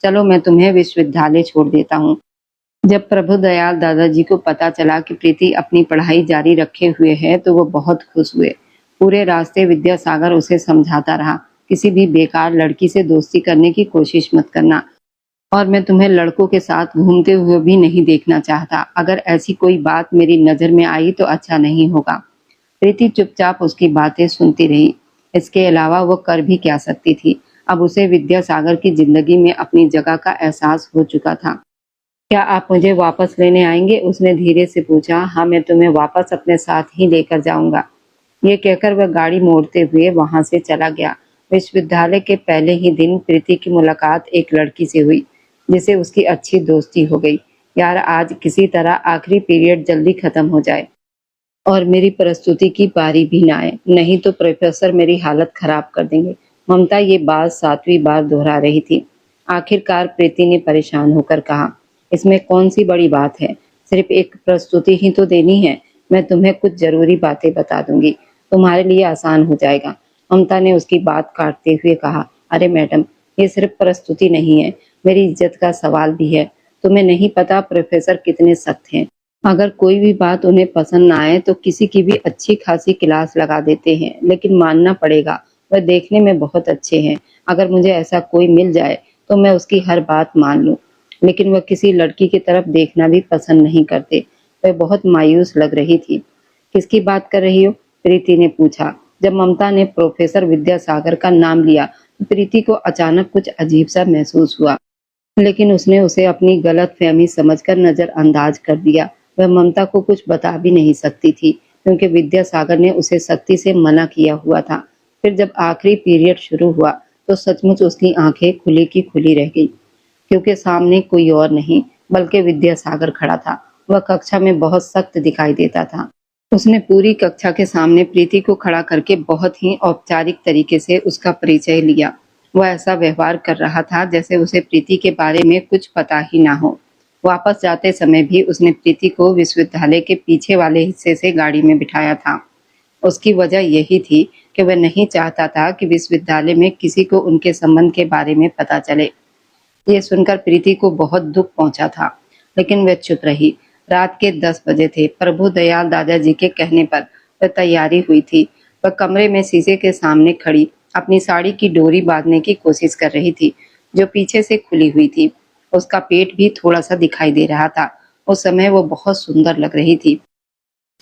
चलो मैं तुम्हें विश्वविद्यालय छोड़ देता हूँ। जब प्रभु दयाल दादाजी को पता चला कि प्रीति अपनी पढ़ाई जारी रखे हुए है तो वो बहुत खुश हुए। पूरे रास्ते विद्यासागर उसे समझाता रहा, किसी भी बेकार लड़की से दोस्ती करने की कोशिश मत करना, और मैं तुम्हें लड़कों के साथ घूमते हुए भी नहीं देखना चाहता। अगर ऐसी कोई बात मेरी नजर में आई तो अच्छा नहीं होगा। प्रीति चुपचाप उसकी बातें सुनती रही। इसके अलावा वो कर भी क्या सकती थी। अब उसे विद्यासागर की जिंदगी में अपनी जगह का एहसास हो चुका था। क्या आप मुझे वापस लेने आएंगे? उसने धीरे से पूछा। हाँ, मैं तुम्हें वापस अपने साथ ही लेकर जाऊंगा। ये कहकर वह गाड़ी मोड़ते हुए वहां से चला गया। विश्वविद्यालय के पहले ही दिन प्रीति की मुलाकात एक लड़की से हुई जिसे उसकी अच्छी दोस्ती हो गई। यार, आज किसी तरह आखिरी पीरियड जल्दी खत्म हो जाए और मेरी प्रस्तुति की बारी भी ना आए, नहीं तो प्रोफेसर मेरी हालत खराब कर देंगे। ममता ये बात 7वीं बार दोहरा रही थी। आखिरकार प्रीति ने परेशान होकर कहा, इसमें कौन सी बड़ी बात है, सिर्फ एक प्रस्तुति ही तो देनी है। मैं तुम्हें कुछ जरूरी बातें बता दूंगी, तुम्हारे लिए आसान हो जाएगा। ममता ने उसकी बात काटते हुए कहा, अरे मैडम, ये सिर्फ प्रस्तुति नहीं है, मेरी इज्जत का सवाल भी है। तुम्हें नहीं पता प्रोफेसर कितने सख्त हैं। अगर कोई भी बात उन्हें पसंद ना आए तो किसी की भी अच्छी खासी क्लास लगा देते हैं, लेकिन मानना पड़ेगा वह देखने में बहुत अच्छे हैं। अगर मुझे ऐसा कोई मिल जाए तो मैं उसकी हर बात मान लूं, लेकिन वह किसी लड़की की तरफ देखना भी पसंद नहीं करते। वह बहुत मायूस लग रही थी। किसकी बात कर रही हो? प्रीति ने पूछा। जब ममता ने प्रोफेसर विद्यासागर का नाम लिया तो प्रीति को अचानक कुछ अजीब सा महसूस हुआ। लेकिन उसने उसे अपनी गलतफहमी समझकर नजरअंदाज कर दिया। वह ममता को कुछ बता भी नहीं सकती थी क्योंकि विद्यासागर ने उसे सख्ती से मना किया हुआ था। फिर जब आखिरी पीरियड शुरू हुआ तो सचमुच उसकी आंखें खुली की खुली रह गई क्योंकि सामने कोई और नहीं बल्कि विद्यासागर खड़ा था। वह कक्षा में बहुत सख्त दिखाई देता था। उसने पूरी कक्षा के सामने प्रीति को खड़ा करके बहुत ही औपचारिक तरीके से उसका परिचय लिया। वह ऐसा व्यवहार कर रहा था जैसे उसे प्रीति के बारे में कुछ पता ही ना हो। वापस जाते समय भी उसने प्रीति को विश्वविद्यालय के पीछे वाले हिस्से से गाड़ी में बिठाया था। उसकी वजह यही थी कि वह नहीं चाहता था कि विश्वविद्यालय में किसी को उनके संबंध के बारे में पता चले। ये सुनकर प्रीति को बहुत दुख पहुंचा था, लेकिन वह चुप रही। रात के 10 बजे थे। प्रभु दयाल दादाजी के कहने पर वह तैयारी हुई थी। वह कमरे में शीशे के सामने खड़ी अपनी साड़ी की डोरी बांधने की कोशिश कर रही थी, जो पीछे से खुली हुई थी। उसका पेट भी थोड़ा सा दिखाई दे रहा था। उस समय वो बहुत सुंदर लग रही थी।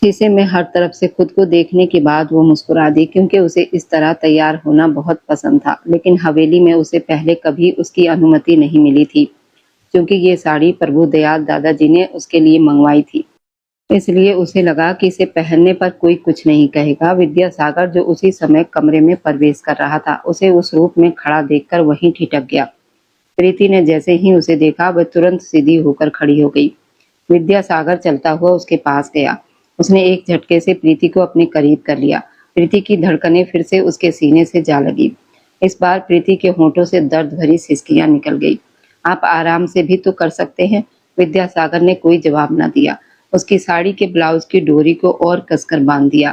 शीशे में हर तरफ से खुद को देखने के बाद वो मुस्कुरा दी क्योंकि उसे इस तरह तैयार होना बहुत पसंद था। लेकिन हवेली में उसे पहले कभी उसकी अनुमति नहीं मिली थी क्योंकि ये साड़ी प्रभु दयाल दादाजी ने उसके लिए मंगवाई थी। इसलिए उसे लगा कि इसे पहनने पर कोई कुछ नहीं कहेगा। विद्यासागर जो उसी समय कमरे में प्रवेश कर रहा था, उसे उस रूप में खड़ा देखकर वहीं ठिठक गया। प्रीति ने जैसे ही उसे देखा वह तुरंत सीधी होकर खड़ी हो गई। विद्यासागर चलता हुआ उसके पास गया। उसने एक झटके से प्रीति को अपने करीब कर लिया। प्रीति की धड़कनें फिर से उसके सीने से जा लगी। इस बार प्रीति के होंठों से दर्द भरी सिसकियां निकल गई। आप आराम से भी तो कर सकते हैं। विद्यासागर ने कोई जवाब न दिया। उसकी साड़ी के ब्लाउज की डोरी को और कसकर बांध दिया।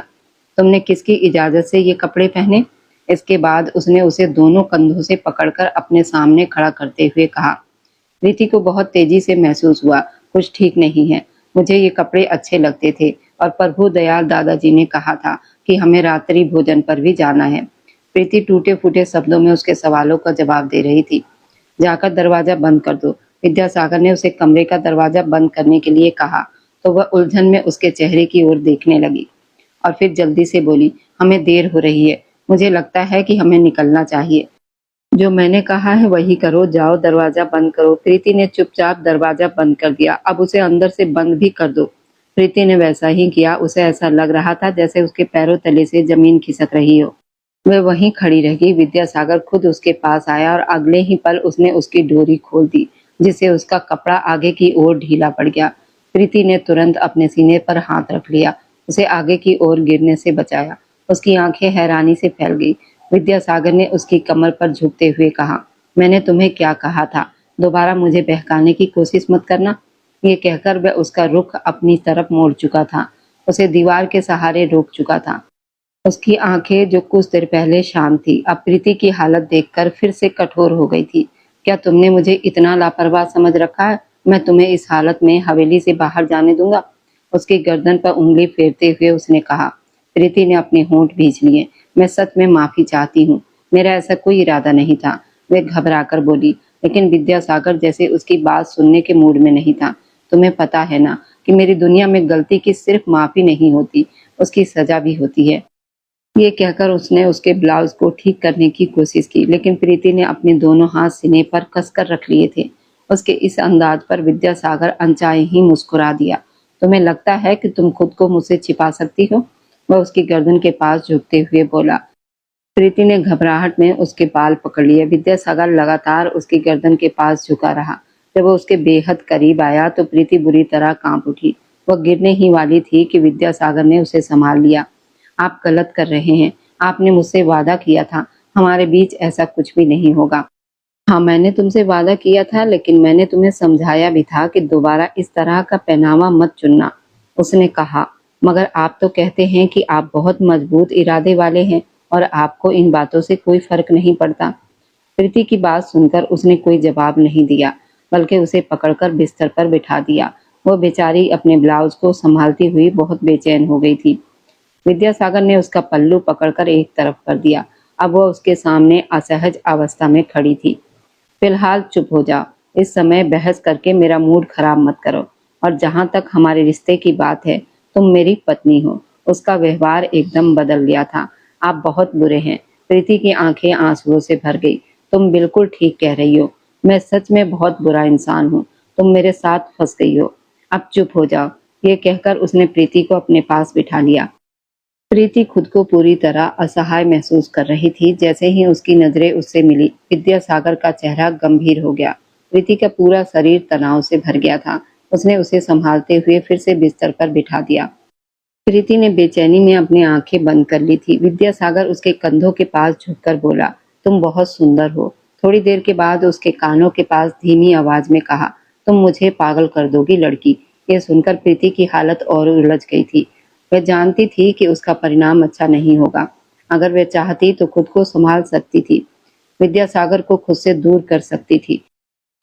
तुमने किसकी इजाजत से ये कपड़े पहने? इसके बाद उसने उसे दोनों कंधों से पकड़कर अपने सामने खड़ा करते हुए कहा। प्रीति को बहुत तेजी से महसूस हुआ कुछ ठीक नहीं है। मुझे ये कपड़े अच्छे लगते थे और प्रभु दयाल दादाजी ने कहा था कि हमें रात्रि भोजन पर भी जाना है। प्रीति टूटे फूटे शब्दों में उसके सवालों का जवाब दे रही थी। जाकर दरवाजा बंद कर दो। विद्यासागर ने उसे कमरे का दरवाजा बंद करने के लिए कहा तो वह उलझन में उसके चेहरे की ओर देखने लगी और फिर जल्दी से बोली, हमें देर हो रही है। मुझे लगता है कि हमें निकलना चाहिए। जो मैंने कहा है वही करो, जाओ दरवाजा बंद करो। प्रीति ने चुपचाप दरवाजा बंद कर दिया। अब उसे अंदर से बंद भी कर दो। प्रीति ने वैसा ही किया। उसे ऐसा लग रहा था जैसे उसके पैरों तले से जमीन खिसक रही हो। वह वहीं खड़ी रह गई। विद्यासागर खुद उसके पास आया और अगले ही पल उसने उसकी डोरी खोल दी, जिससे उसका कपड़ा आगे की ओर ढीला पड़ गया। प्रीति ने तुरंत अपने सीने पर हाथ रख लिया, उसे आगे की ओर गिरने से बचाया। उसकी आंखें हैरानी से फैल गई। विद्यासागर ने उसकी कमर पर झुकते हुए कहा, मैंने तुम्हें क्या कहा था? दोबारा मुझे बहकाने की कोशिश मत करना। ये कहकर वह उसका रुख अपनी तरफ मोड़ चुका था, उसे दीवार के सहारे रोक चुका था। उसकी आंखें जो कुछ देर पहले शांत थी, अब प्रीति की हालत देखकर फिर से कठोर हो गई थी। क्या तुमने मुझे इतना लापरवाह समझ रखा है? मैं तुम्हें इस हालत में हवेली से बाहर जाने दूंगा? उसकी गर्दन पर उंगली फेरते हुए उसने कहा। प्रीति ने अपने होंठ भींच लिए। मैं सच में माफी चाहती हूँ, मेरा ऐसा कोई इरादा नहीं था। वह घबराकर बोली, लेकिन विद्यासागर जैसे उसकी बात सुनने के मूड में नहीं था। तुम्हें पता है ना कि मेरी दुनिया में गलती की सिर्फ माफी नहीं होती, उसकी सजा भी होती है। ये कहकर उसने उसके ब्लाउज को ठीक करने की कोशिश की, लेकिन प्रीति ने अपने दोनों हाथ सीने पर कसकर रख लिए थे। उसके इस अंदाज पर विद्यासागर अनचाहे ही मुस्कुरा दिया। तुम्हें लगता है कि तुम खुद को मुझसे छिपा सकती हो? वह उसकी गर्दन के पास झुकते हुए बोला। प्रीति ने घबराहट में उसके बाल पकड़ लिए। विद्यासागर लगातार उसकी गर्दन के पास झुका रहा। जब वो उसके बेहद करीब आया तो प्रीति बुरी तरह कांप उठी। वह गिरने ही वाली थी कि विद्यासागर ने उसे संभाल लिया। आप गलत कर रहे हैं। आपने मुझसे वादा किया था, हमारे बीच ऐसा कुछ भी नहीं होगा। हाँ, मैंने तुमसे वादा किया था, लेकिन मैंने तुम्हें समझाया भी था कि दोबारा इस तरह का पहनावा मत चुनना, उसने कहा। मगर आप तो कहते हैं कि आप बहुत मजबूत इरादे वाले हैं और आपको इन बातों से कोई फर्क नहीं पड़ता। प्रीति की बात सुनकर उसने कोई जवाब नहीं दिया, बल्कि उसे पकड़कर बिस्तर पर बिठा दिया। वो बेचारी अपने ब्लाउज को संभालती हुई बहुत बेचैन हो गई थी। विद्यासागर ने उसका पल्लू पकड़कर एक तरफ कर दिया। अब वह उसके सामने असहज अवस्था में खड़ी थी। फिलहाल चुप हो जाओ। इस समय बहस करके मेरा मूड खराब मत करो। और जहां तक हमारे रिश्ते की बात है, तुम मेरी पत्नी हो। उसका व्यवहार एकदम बदल गया था। आप बहुत बुरे हैं। प्रीति की आंखें आंसुओं से भर गई। तुम बिल्कुल ठीक कह रही हो। मैं सच में बहुत बुरा इंसान हूँ, तुम मेरे साथ फंस गई हो, अब चुप हो जाओ। ये कहकर उसने प्रीति को अपने पास बिठा लिया। प्रीति खुद को पूरी तरह असहाय महसूस कर रही थी। जैसे ही उसकी नजरें उससे मिली, विद्यासागर का चेहरा गंभीर हो गया। प्रीति का पूरा शरीर तनाव से भर गया था। उसने उसे संभालते हुए फिर से बिस्तर पर बिठा दिया। प्रीति ने बेचैनी में अपनी आंखें बंद कर ली थी। विद्यासागर उसके कंधों के पास झुककर बोला, तुम बहुत सुंदर हो। थोड़ी देर के बाद उसके कानों के पास धीमी आवाज में कहा, तुम मुझे पागल कर दोगी लड़की। ये सुनकर प्रीति की हालत और उलझ गई थी। वह जानती थी कि उसका परिणाम अच्छा नहीं होगा। अगर वह चाहती तो खुद को संभाल सकती थी, विद्यासागर को खुद से दूर कर सकती थी,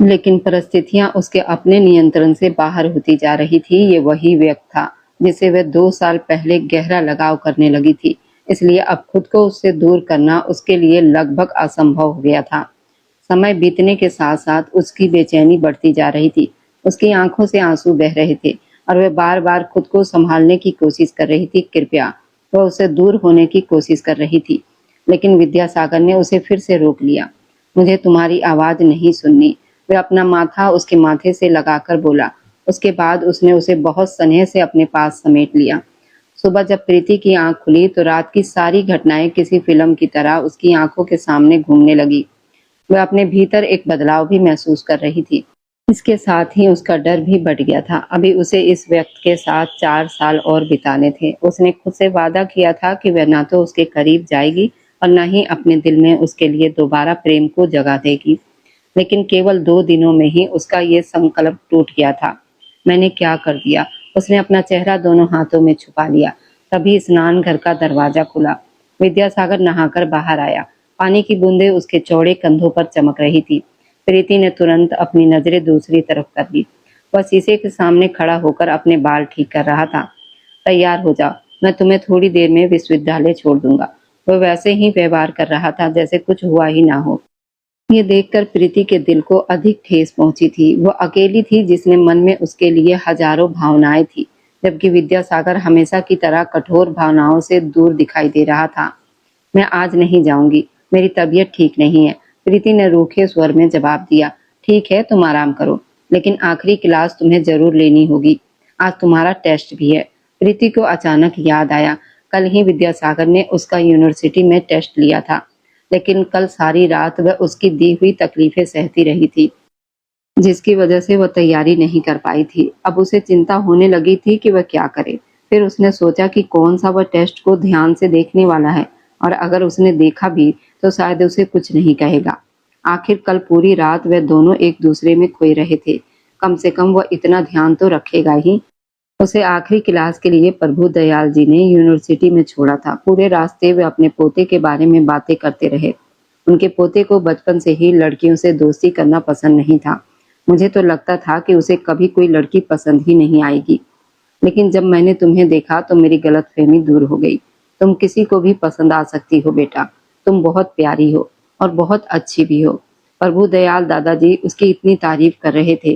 लेकिन परिस्थितियां उसके अपने नियंत्रण से बाहर होती जा रही थी। ये वही व्यक्ति था जिसे वह 2 साल पहले गहरा लगाव करने लगी थी। इसलिए अब खुद को उससे दूर करना उसके लिए लगभग असंभव हो गया था। समय बीतने के साथ साथ उसकी बेचैनी बढ़ती जा रही थी। उसकी आंखों से आंसू बह रहे थे और वह बार बार खुद को संभालने की कोशिश कर रही थी। कृपया, वह उससे दूर होने की कोशिश कर रही थी, लेकिन विद्यासागर ने उसे फिर से रोक लिया। मुझे तुम्हारी आवाज नहीं सुननी, वह अपना माथा उसके माथे से लगाकर बोला। उसके बाद उसने उसे बहुत स्नेह से अपने पास समेट लिया। सुबह जब प्रीति की आंख खुली तो रात की सारी घटनाएं किसी फिल्म की तरह उसकी आंखों के सामने घूमने लगी। वह अपने भीतर एक बदलाव भी महसूस कर रही थी। इसके साथ ही उसका डर भी बढ़ गया था। अभी उसे इस व्यक्ति के साथ 4 साल और बिताने थे। उसने खुद से वादा किया था कि वह ना तो उसके करीब जाएगी और न ही अपने दिल में उसके लिए दोबारा प्रेम को जगा देगी। लेकिन केवल 2 दिनों में ही उसका ये संकल्प टूट गया था। मैंने क्या कर दिया? उसने अपना चेहरा दोनों हाथों में छुपा लिया। तभी स्नान घर का दरवाजा खुला। विद्यासागर नहाकर बाहर आया। पानी की बूंदें उसके चौड़े कंधों पर चमक रही थी। प्रीति ने तुरंत अपनी नजरें दूसरी तरफ कर ली। वह शीशे के सामने खड़ा होकर अपने बाल ठीक कर रहा था। तैयार हो जाओ, मैं तुम्हें थोड़ी देर में विश्वविद्यालय छोड़ दूंगा। वह वैसे ही व्यवहार कर रहा था जैसे कुछ हुआ ही ना हो। ये देखकर प्रीति के दिल को अधिक ठेस पहुंची थी। वह अकेली थी जिसने मन में उसके लिए हजारों भावनाएं थी, जबकि विद्यासागर हमेशा की तरह कठोर भावनाओं से दूर दिखाई दे रहा था। मैं आज नहीं जाऊंगी, मेरी तबीयत ठीक नहीं है, प्रीति ने रूखे स्वर में जवाब दिया। ठीक है, तुम आराम करो, लेकिन आखिरी क्लास तुम्हें जरूर लेनी होगी। आज तुम्हारा टेस्ट भी है। प्रीति को अचानक याद आया, कल ही विद्यासागर ने उसका यूनिवर्सिटी में टेस्ट लिया था, लेकिन कल सारी रात वह उसकी दी हुई तकलीफें सहती रही थी, जिसकी वजह से वह तैयारी नहीं कर पाई थी। अब उसे चिंता होने लगी थी कि वह क्या करे। फिर उसने सोचा कि कौन सा वह टेस्ट को ध्यान से देखने वाला है, और अगर उसने देखा भी तो शायद उसे कुछ नहीं कहेगा। आखिर कल पूरी रात वह दोनों एक दूसरे में खोए रहे थे। कम से कम वह इतना ध्यान तो रखेगा ही। उसे आखिरी क्लास के लिए प्रभु दयाल जी ने यूनिवर्सिटी में छोड़ा था। पूरे रास्ते वे अपने पोते के बारे में बातें करते रहे। उनके पोते को बचपन से ही लड़कियों से दोस्ती करना पसंद नहीं था। मुझे तो लगता था कि उसे कभी कोई लड़की पसंद ही नहीं आएगी, लेकिन जब मैंने तुम्हें देखा तो मेरी गलतफहमी दूर हो गई। तुम किसी को भी पसंद आ सकती हो बेटा, तुम बहुत प्यारी हो और बहुत अच्छी भी हो। प्रभु दयाल दादाजी उसकी इतनी तारीफ कर रहे थे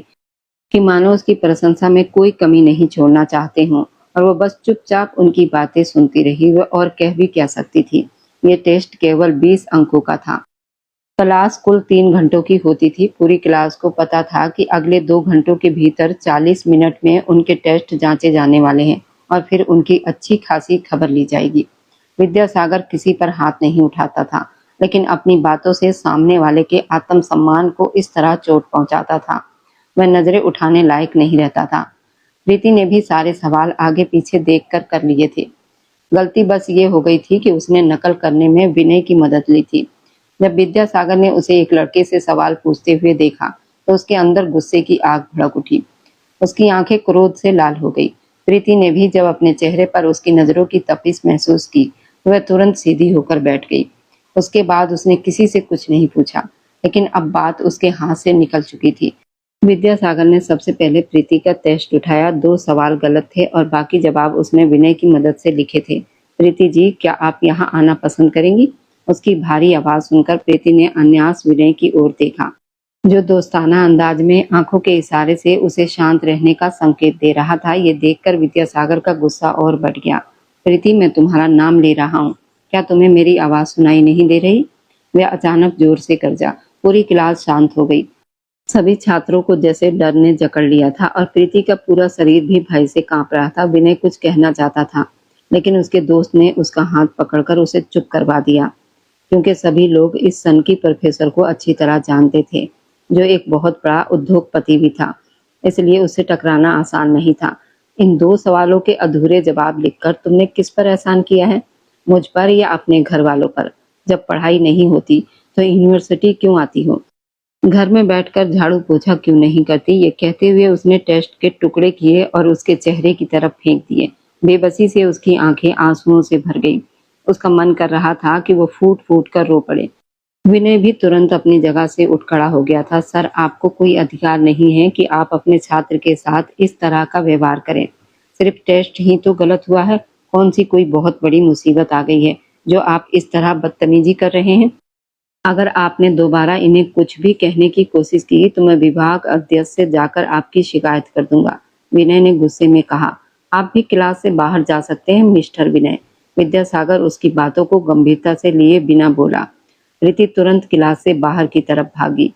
कि मानो उसकी प्रशंसा में कोई कमी नहीं छोड़ना चाहते हों, और वो बस चुपचाप उनकी बातें सुनती रही। वह और कह भी क्या सकती थी। ये टेस्ट केवल 20 अंकों का था। क्लास कुल 3 घंटों की होती थी। पूरी क्लास को पता था कि अगले 2 घंटों के भीतर 40 मिनट में उनके टेस्ट जांचे जाने वाले हैं और फिर उनकी अच्छी खासी खबर ली जाएगी। विद्यासागर किसी पर हाथ नहीं उठाता था, लेकिन अपनी बातों से सामने वाले के आत्मसम्मान को इस तरह चोट पहुंचाता था, वह नजरें उठाने लायक नहीं रहता था। प्रीति ने भी सारे सवाल आगे पीछे देखकर कर लिए थे। गलती बस ये हो गई थी कि उसने नकल करने में विनय की मदद ली थी। जब विद्यासागर ने उसे एक लड़के से सवाल पूछते हुए देखा तो उसके अंदर गुस्से की आग भड़क उठी। उसकी आंखें क्रोध से लाल हो गई। प्रीति ने भी जब अपने चेहरे पर उसकी नजरों की तपिश महसूस की तो वह तुरंत सीधी होकर बैठ गई। उसके बाद उसने किसी से कुछ नहीं पूछा, लेकिन अब बात उसके हाथ से निकल चुकी थी। विद्यासागर ने सबसे पहले प्रीति का टेस्ट उठाया। 2 सवाल गलत थे और बाकी जवाब उसने विनय की मदद से लिखे थे। प्रीति जी, क्या आप यहाँ आना पसंद करेंगी? उसकी भारी आवाज सुनकर प्रीति ने अन्यास विनय की ओर देखा, जो दोस्ताना अंदाज में आंखों के इशारे से उसे शांत रहने का संकेत दे रहा था। ये देखकर विद्यासागर का गुस्सा और बढ़ गया। प्रीति, मैं तुम्हारा नाम ले रहा हूँ, क्या तुम्हें मेरी आवाज सुनाई नहीं दे रही? वह अचानक जोर से गरजा। पूरी क्लास शांत हो गई। सभी छात्रों को जैसे डर ने जकड़ लिया था और प्रीति का पूरा शरीर भी भय से कांप रहा था। विनय कुछ कहना चाहता था, लेकिन उसके दोस्त ने उसका हाथ पकड़कर उसे चुप करवा दिया, क्योंकि सभी लोग इस सनकी प्रोफेसर को अच्छी तरह जानते थे, जो एक बहुत बड़ा उद्योगपति भी था। इसलिए उससे टकराना आसान नहीं था। इन दो सवालों के अधूरे जवाब लिखकर तुमने किस पर एहसान किया है, मुझ पर या अपने घर वालों पर? जब पढ़ाई नहीं होती तो यूनिवर्सिटी क्यों आती हो? घर में बैठकर झाड़ू पोछा क्यों नहीं करती? ये कहते हुए उसने टेस्ट के टुकड़े किए और उसके चेहरे की तरफ फेंक दिए। बेबसी से उसकी आंखें आंसुओं से भर गईं। उसका मन कर रहा था कि वो फूट फूट कर रो पड़े। विनय भी तुरंत अपनी जगह से उठ खड़ा हो गया था। सर, आपको कोई अधिकार नहीं है कि आप अपने छात्र के साथ इस तरह का व्यवहार करें। सिर्फ टेस्ट ही तो गलत हुआ है। कौन सी कोई बहुत बड़ी मुसीबत आ गई है जो आप इस तरह बदतमीजी कर रहे हैं? अगर आपने दोबारा इन्हें कुछ भी कहने की कोशिश की तो मैं विभाग अध्यक्ष से जाकर आपकी शिकायत कर दूंगा। विनय ने गुस्से में कहा। आप भी क्लास से बाहर जा सकते हैं मिस्टर विनय। विद्यासागर उसकी बातों को गंभीरता से लिए बिना बोला। प्रीति तुरंत क्लास से बाहर की तरफ भागी।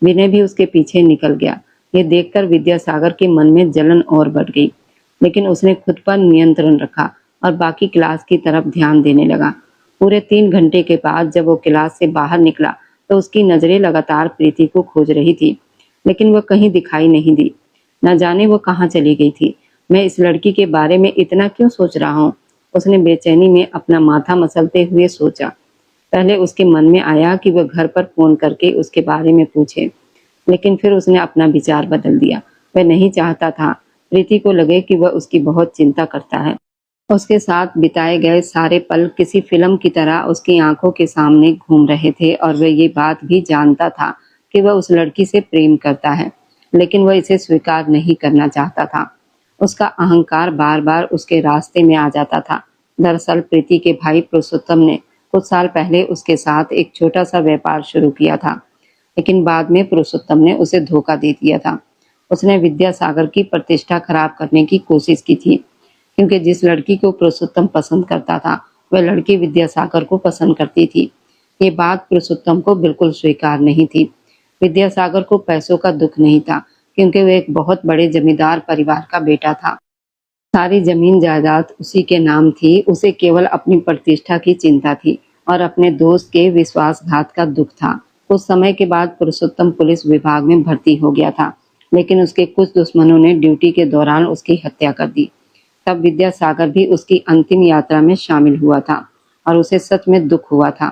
विनय भी उसके पीछे निकल गया। ये देखकर विद्यासागर के मन में जलन और बढ़ गई, लेकिन उसने खुद पर नियंत्रण रखा और बाकी क्लास की तरफ ध्यान देने लगा। पूरे 3 घंटे के बाद जब वो क्लास से बाहर निकला तो उसकी नजरें लगातार प्रीति को खोज रही थी, लेकिन वह कहीं दिखाई नहीं दी। न जाने वो कहाँ चली गई थी। मैं इस लड़की के बारे में इतना क्यों सोच रहा हूँ? उसने बेचैनी में अपना माथा मसलते हुए सोचा। पहले उसके मन में आया कि वह घर पर फोन करके उसके बारे में पूछे, लेकिन फिर उसने अपना विचार बदल दिया। वह नहीं चाहता था प्रीति को लगे कि वह उसकी बहुत चिंता करता है। उसके साथ बिताए गए सारे पल किसी फिल्म की तरह उसकी आंखों के सामने घूम रहे थे और वह ये बात भी जानता था कि वह उस लड़की से प्रेम करता है, लेकिन वह इसे स्वीकार नहीं करना चाहता था। उसका अहंकार बार बार उसके रास्ते में आ जाता था। दरअसल प्रीति के भाई पुरुषोत्तम ने कुछ साल पहले उसके साथ एक छोटा सा व्यापार शुरू किया था, लेकिन बाद में पुरुषोत्तम ने उसे धोखा दे दिया था। उसने विद्यासागर की प्रतिष्ठा खराब करने की कोशिश की थी, क्योंकि जिस लड़की को पुरुषोत्तम पसंद करता था वह लड़की विद्यासागर को पसंद करती थी। ये बात पुरुषोत्तम को बिल्कुल स्वीकार नहीं थी। विद्यासागर को पैसों का दुख नहीं था, क्योंकि वह एक बहुत बड़े जमींदार परिवार का बेटा था। सारी जमीन जायदाद उसी के नाम थी। उसे केवल अपनी प्रतिष्ठा की चिंता थी और अपने दोस्त के विश्वासघात का दुख था। कुछ समय के बाद पुरुषोत्तम पुलिस विभाग में भर्ती हो गया था, लेकिन उसके कुछ दुश्मनों ने ड्यूटी के दौरान उसकी हत्या कर दी। तब विद्यासागर भी उसकी अंतिम यात्रा में शामिल हुआ था और उसे सच में दुख हुआ था।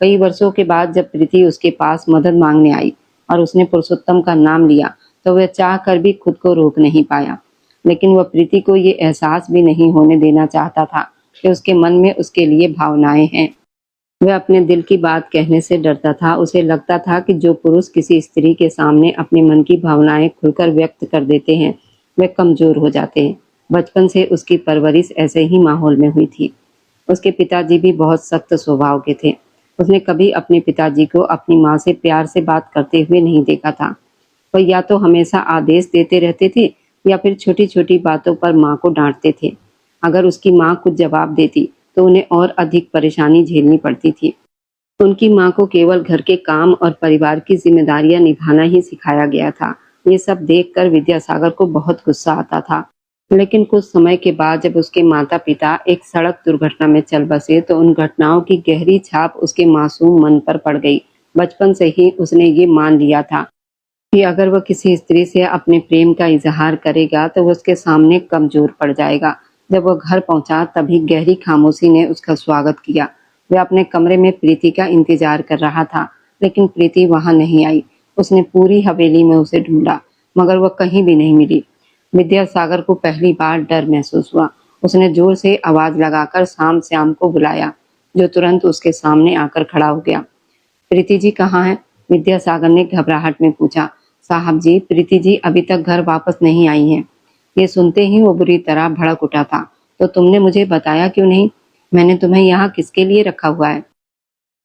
कई वर्षों के बाद जब प्रीति उसके पास मदद मांगने आई और उसने पुरुषोत्तम का नाम लिया तो वह चाह कर भी खुद को रोक नहीं पाया। लेकिन वह प्रीति को ये एहसास भी नहीं होने देना चाहता था कि उसके मन में उसके लिए भावनाएं हैं। वह अपने दिल की बात कहने से डरता था। उसे लगता था कि जो पुरुष किसी स्त्री के सामने अपने मन की भावनाएं खुलकर व्यक्त कर देते हैं वे कमजोर हो जाते हैं। बचपन से उसकी परवरिश ऐसे ही माहौल में हुई थी। उसके पिताजी भी बहुत सख्त स्वभाव के थे। उसने कभी अपने पिताजी को अपनी माँ से प्यार से बात करते हुए नहीं देखा था। वह या तो हमेशा आदेश देते रहते थे या फिर छोटी छोटी बातों पर माँ को डांटते थे। अगर उसकी माँ कुछ जवाब देती तो उन्हें और अधिक परेशानी झेलनी पड़ती थी। उनकी माँ को केवल घर के काम और परिवार की जिम्मेदारियां निभाना ही सिखाया गया था। ये सब देखकर विद्यासागर को बहुत गुस्सा आता था। लेकिन कुछ समय के बाद जब उसके माता पिता एक सड़क दुर्घटना में चल बसे तो उन घटनाओं की गहरी छाप उसके मासूम मन पर पड़ गई। बचपन से ही उसने ये मान लिया था कि अगर वह किसी स्त्री से अपने प्रेम का इजहार करेगा तो वह उसके सामने कमजोर पड़ जाएगा। जब वह घर पहुंचा तभी गहरी खामोशी ने उसका स्वागत किया। वह अपने कमरे में प्रीति का इंतजार कर रहा था, लेकिन प्रीति वहां नहीं आई। उसने पूरी हवेली में उसे ढूंढा, मगर वह कहीं भी नहीं मिली। विद्यासागर को पहली बार डर महसूस हुआ। उसने जोर से आवाज लगाकर शाम श्याम को बुलाया, जो तुरंत उसके सामने आकर खड़ा हो गया। प्रीति जी कहाँ है? विद्यासागर ने घबराहट में पूछा। साहब जी, प्रीति जी अभी तक घर वापस नहीं आई हैं। ये सुनते ही वो बुरी तरह भड़क उठा था। तो तुमने मुझे बताया क्यों नहीं? मैंने तुम्हें यहाँ किसके लिए रखा हुआ है?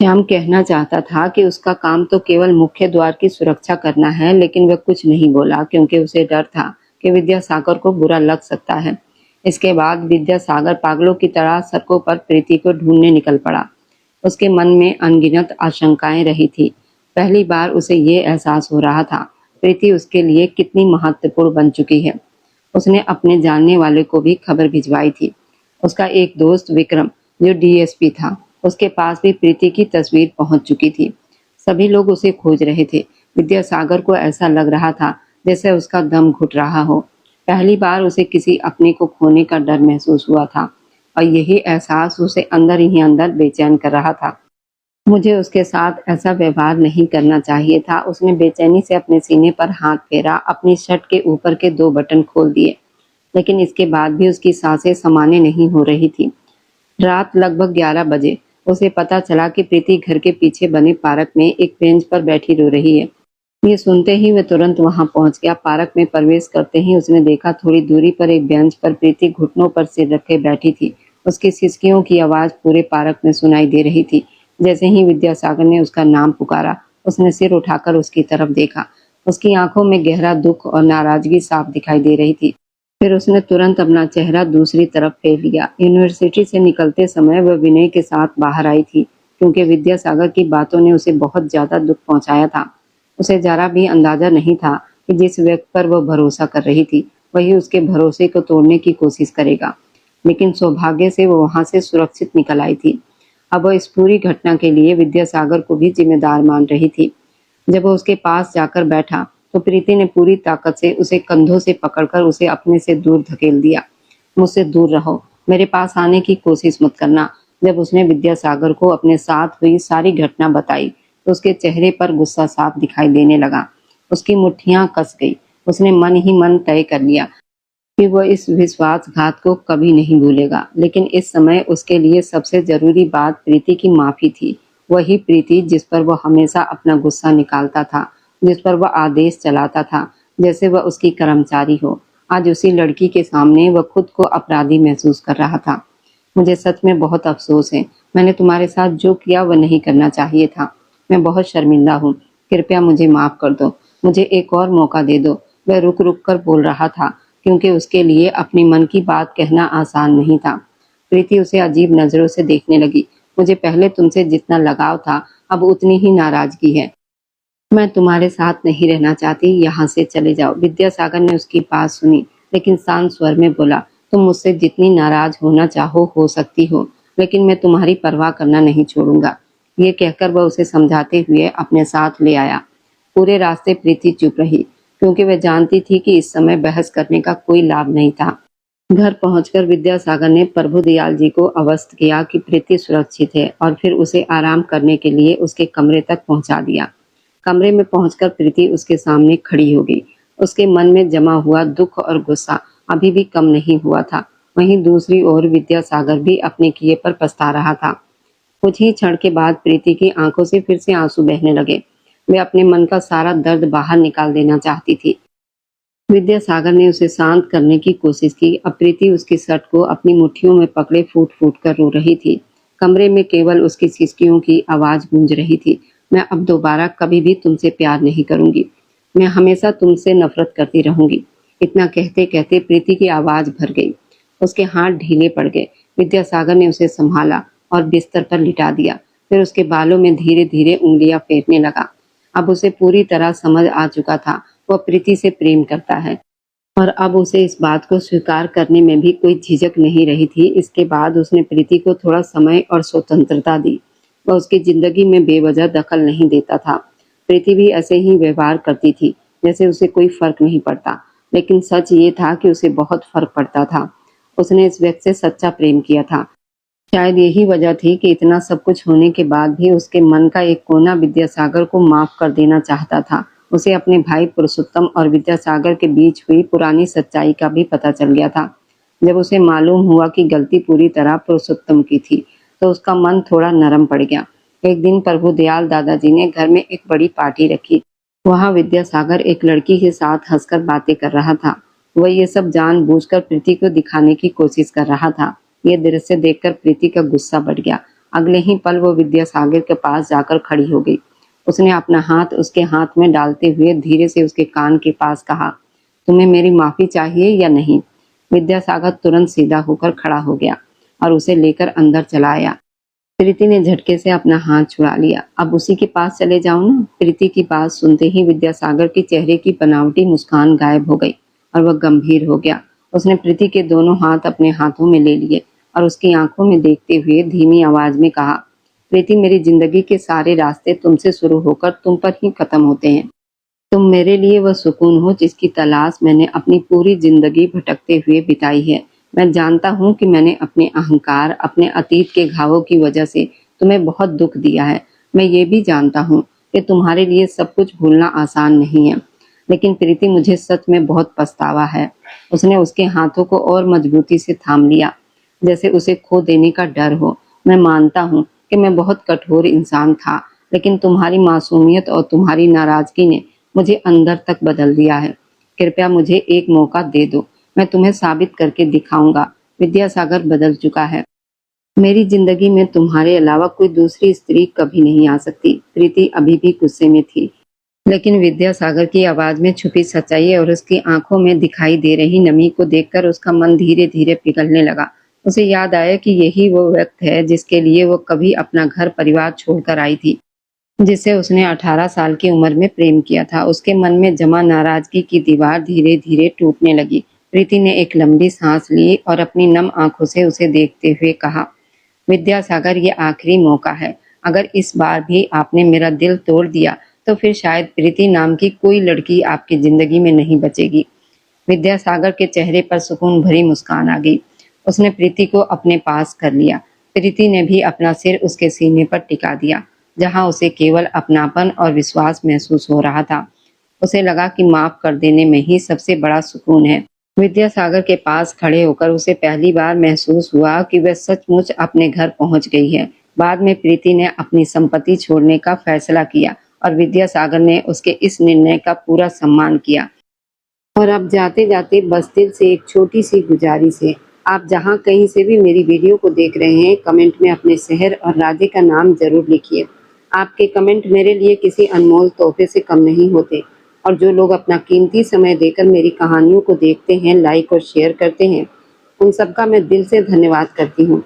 श्याम कहना चाहता था कि उसका काम तो केवल मुख्य द्वार की सुरक्षा करना है, लेकिन वह कुछ नहीं बोला क्योंकि उसे डर था कि विद्यासागर को बुरा लग सकता है। इसके बाद विद्यासागर पागलों की तरह सड़कों पर प्रीति को ढूंढने निकल पड़ा। उसके मन में अनगिनत आशंकाएं रही थी। पहली बार उसे ये एहसास हो रहा था प्रीति उसके लिए कितनी महत्वपूर्ण बन चुकी है। उसने अपने जानने वाले को भी खबर भिजवाई थी। उसका एक दोस्त विक्रम, जो डीएसपी था, उसके पास भी प्रीति की तस्वीर पहुंच चुकी थी। सभी लोग उसे खोज रहे थे। विद्यासागर को ऐसा लग रहा था जैसे उसका दम घुट रहा हो। पहली बार उसे किसी अपने को खोने का डर महसूस हुआ था और यही एहसास उसे अंदर ही अंदर बेचैन कर रहा था। मुझे उसके साथ ऐसा व्यवहार नहीं करना चाहिए था। उसने बेचैनी से अपने सीने पर हाथ फेरा, अपनी शर्ट के ऊपर के 2 बटन खोल दिए, लेकिन इसके बाद भी उसकी सांसें समाने नहीं हो रही थी। रात लगभग 11 बजे उसे पता चला कि प्रीति घर के पीछे बने पार्क में एक बेंच पर बैठी रो रही है। ये सुनते ही वह तुरंत वहां पहुंच गया। पार्क में प्रवेश करते ही उसने देखा थोड़ी दूरी पर एक बेंच पर प्रीति घुटनों पर सिर रखे बैठी थी। उसकी सिसकियों की आवाज पूरे पार्क में सुनाई दे रही थी। जैसे ही विद्यासागर ने उसका नाम पुकारा, उसने सिर उठाकर उसकी तरफ देखा। उसकी आंखों में गहरा दुख और नाराजगी साफ दिखाई दे रही थी। फिर उसने तुरंत अपना चेहरा दूसरी तरफ फेर लिया। यूनिवर्सिटी से निकलते समय वह विनय के साथ बाहर आई थी, क्योंकि विद्यासागर की बातों ने उसे बहुत ज्यादा दुख पहुंचाया था। उसे जरा भी अंदाजा नहीं था कि जिस व्यक्ति पर वह भरोसा कर रही थी, वही उसके भरोसे को तोड़ने की कोशिश करेगा। लेकिन सौभाग्य से वो वहां से सुरक्षित निकल आई थी। अब वह इस पूरी घटना के लिए विद्यासागर को भी जिम्मेदार मान रही थी। जब वो उसके पास जाकर बैठा तो प्रीति ने पूरी ताकत से उसे कंधों से पकड़कर उसे अपने से दूर धकेल दिया। मुझसे दूर रहो, मेरे पास आने की कोशिश मत करना। जब उसने विद्यासागर को अपने साथ हुई सारी घटना बताई तो उसके चेहरे पर गुस्सा साफ दिखाई देने लगा। उसकी मुट्ठियां कस गई। उसने मन ही मन तय कर लिया कि वह इस विश्वासघात को कभी नहीं भूलेगा। लेकिन इस समय उसके लिए सबसे जरूरी बात प्रीति की माफी थी। वही प्रीति जिस पर वह हमेशा अपना गुस्सा निकालता था, जिस पर वह आदेश चलाता था जैसे वह उसकी कर्मचारी हो। आज उसी लड़की के सामने वह खुद को अपराधी महसूस कर रहा था। मुझे सच में बहुत अफसोस है। मैंने तुम्हारे साथ जो किया वह नहीं करना चाहिए था। मैं बहुत शर्मिंदा हूँ। कृपया मुझे माफ कर दो। मुझे एक और मौका दे दो। वह रुक रुक कर बोल रहा था, क्योंकि उसके लिए अपनी मन की बात कहना आसान नहीं था। प्रीति उसे अजीब नजरों से देखने लगी। मुझे पहले तुमसे जितना लगाव था, अब उतनी ही नाराजगी है। मैं तुम्हारे साथ नहीं रहना चाहती, यहाँ से चले जाओ। विद्यासागर ने उसकी बात सुनी, लेकिन शांत स्वर में बोला, तुम मुझसे जितनी नाराज होना चाहो हो सकती हो, लेकिन मैं तुम्हारी परवाह करना नहीं छोड़ूंगा। ये कहकर वह उसे समझाते हुए अपने साथ ले आया। पूरे रास्ते प्रीति चुप रही, क्योंकि वह जानती थी कि इस समय बहस करने का कोई लाभ नहीं था। घर पहुंचकर विद्यासागर ने प्रभुदयाल जी को अवगत किया कि प्रीति सुरक्षित है और फिर उसे आराम करने के लिए उसके कमरे तक पहुंचा दिया। कमरे में पहुंचकर प्रीति उसके सामने खड़ी हो गई। उसके मन में जमा हुआ दुख और गुस्सा अभी भी कम नहीं हुआ था। वहीं दूसरी ओर विद्यासागर भी अपने किए पर पछता रहा था। कुछ ही क्षण के बाद प्रीति की आंखों से फिर से आंसू बहने लगे। वे अपने मन का सारा दर्द बाहर निकाल देना चाहती थी। विद्यासागर ने उसे शांत करने की कोशिश की। अब प्रीति उसकी शर्ट को अपनी मुट्ठियों में पकड़े फूट फूट कर रो रही थी। कमरे में केवल उसकी सिसकियों की आवाज गूंज रही थी। मैं अब दोबारा कभी भी तुमसे प्यार नहीं करूंगी। मैं हमेशा तुमसे नफरत करती रहूंगी। इतना कहते कहते प्रीति की आवाज भर गई। उसके हाथ ढीले पड़ गए। विद्यासागर ने उसे संभाला और बिस्तर पर लिटा दिया। फिर उसके बालों में धीरे धीरे उंगलियां फेरने लगा। अब उसे पूरी तरह समझ आ चुका था, वह प्रीति से प्रेम करता है और अब उसे इस बात को स्वीकार करने में भी कोई झिझक नहीं रही थी। इसके बाद उसने प्रीति को थोड़ा समय और स्वतंत्रता दी। वह उसकी जिंदगी में बेवजह दखल नहीं देता था। प्रीति भी ऐसे ही व्यवहार करती थी जैसे उसे कोई फर्क नहीं पड़ता, लेकिन सच ये था कि उसे बहुत फर्क पड़ता था। उसने इस व्यक्ति से सच्चा प्रेम किया था। शायद यही वजह थी कि इतना सब कुछ होने के बाद भी उसके मन का एक कोना विद्यासागर को माफ कर देना चाहता था। उसे अपने भाई पुरुषोत्तम और विद्यासागर के बीच हुई पुरानी सच्चाई का भी पता चल गया था। जब उसे मालूम हुआ कि गलती पूरी तरह पुरुषोत्तम की थी, तो उसका मन थोड़ा नरम पड़ गया। एक दिन प्रभुदयाल दादाजी ने घर में एक बड़ी पार्टी रखी। वहां विद्यासागर एक लड़की के साथ हंसकर बातें कर रहा था। वह ये सब जानबूझकर प्रीति को दिखाने की कोशिश कर रहा था। ये दृश्य देखकर प्रीति का गुस्सा बढ़ गया। अगले ही पल वो विद्यासागर के पास जाकर खड़ी हो गई। उसने अपना हाथ उसके हाथ में डालते हुए धीरे से उसके कान के पास कहा, तुम्हें मेरी माफी चाहिए या नहीं? विद्यासागर तुरंत सीधा होकर खड़ा हो गया और उसे लेकर अंदर चला आया। प्रीति ने झटके से अपना हाथ छुड़ा लिया। अब उसी के पास चले जाओ ना। प्रीति की बात सुनते ही विद्यासागर के चेहरे की बनावटी मुस्कान गायब हो गई और वह गंभीर हो गया। उसने प्रीति के दोनों हाथ अपने हाथों में ले लिए और उसकी आंखों में देखते हुए धीमी आवाज में कहा, प्रीति, मेरी जिंदगी के सारे रास्ते तुमसे शुरू होकर तुम पर ही खत्म होते हैं। तुम मेरे लिए वह सुकून हो जिसकी तलाश मैंने अपनी पूरी जिंदगी भटकते हुए बिताई है। मैं जानता हूँ कि मैंने अपने अहंकार, अपने अतीत के घावों की वजह से तुम्हें बहुत दुख दिया है। मैं ये भी जानता हूँ कि तुम्हारे लिए सब कुछ भूलना आसान नहीं है। लेकिन प्रीति, मुझे सच में बहुत पछतावा है। उसने उसके हाथों को और मजबूती से थाम लिया, जैसे उसे खो देने का डर हो। मैं मानता हूँ कि मैं बहुत कठोर इंसान था, लेकिन तुम्हारी मासूमियत और तुम्हारी नाराजगी ने मुझे अंदर तक बदल दिया है। कृपया मुझे एक मौका दे दो। मैं तुम्हें साबित करके दिखाऊंगा विद्यासागर बदल चुका है। मेरी जिंदगी में तुम्हारे अलावा कोई दूसरी स्त्री कभी नहीं आ सकती। प्रीति अभी भी गुस्से में थी, लेकिन विद्यासागर की आवाज में छुपी सच्चाई और उसकी आंखों में दिखाई दे रही नमी को देखकर उसका मन धीरे धीरे पिघलने लगा। उसे याद आया कि यही वो व्यक्ति है जिसके लिए वो कभी अपना घर परिवार छोड़कर आई थी, जिसे उसने 18 साल की उम्र में प्रेम किया था। उसके मन में जमा नाराजगी की दीवार धीरे धीरे टूटने लगी। प्रीति ने एक लंबी सांस ली और अपनी नम आंखों से उसे देखते हुए कहा, विद्यासागर, ये आखिरी मौका है। अगर इस बार भी आपने मेरा दिल तोड़ दिया तो फिर शायद प्रीति नाम की कोई लड़की आपकी जिंदगी में नहीं बचेगी। विद्यासागर के चेहरे पर सुकून भरी मुस्कान आ गई। उसने प्रीति को अपने पास कर लिया। प्रीति ने भी अपना सिर उसके सीने पर टिका दिया, जहां उसे केवल अपनापन और विश्वास महसूस हो रहा था। उसे लगा कि माफ कर देने में ही सबसे बड़ा सुकून है। विद्यासागर के पास खड़े होकर उसे पहली बार महसूस हुआ कि वह सचमुच अपने घर पहुंच गई है। बाद में प्रीति ने अपनी संपत्ति छोड़ने का फैसला किया और विद्यासागर ने उसके इस निर्णय का पूरा सम्मान किया। और अब जाते जाते बस दिल से एक छोटी सी गुजारिश है, आप जहां कहीं से भी मेरी वीडियो को देख रहे हैं, कमेंट में अपने शहर और राज्य का नाम जरूर लिखिए। आपके कमेंट मेरे लिए किसी अनमोल तोहफे से कम नहीं होते। और जो लोग अपना कीमती समय देकर मेरी कहानियों को देखते हैं, लाइक और शेयर करते हैं, उन सबका मैं दिल से धन्यवाद करती हूँ।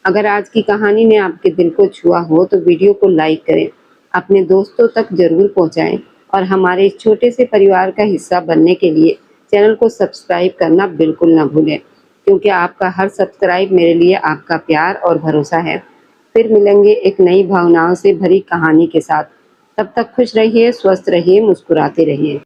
अगर आज की कहानी ने आपके दिल को छुआ हो तो वीडियो को लाइक करें, अपने दोस्तों तक जरूर पहुँचाएं और हमारे इस छोटे से परिवार का हिस्सा बनने के लिए चैनल को सब्सक्राइब करना बिल्कुल ना भूलें, क्योंकि आपका हर सब्सक्राइब मेरे लिए आपका प्यार और भरोसा है। फिर मिलेंगे एक नई भावनाओं से भरी कहानी के साथ। तब तक खुश रहिए, स्वस्थ रहिए, मुस्कुराते रहिए।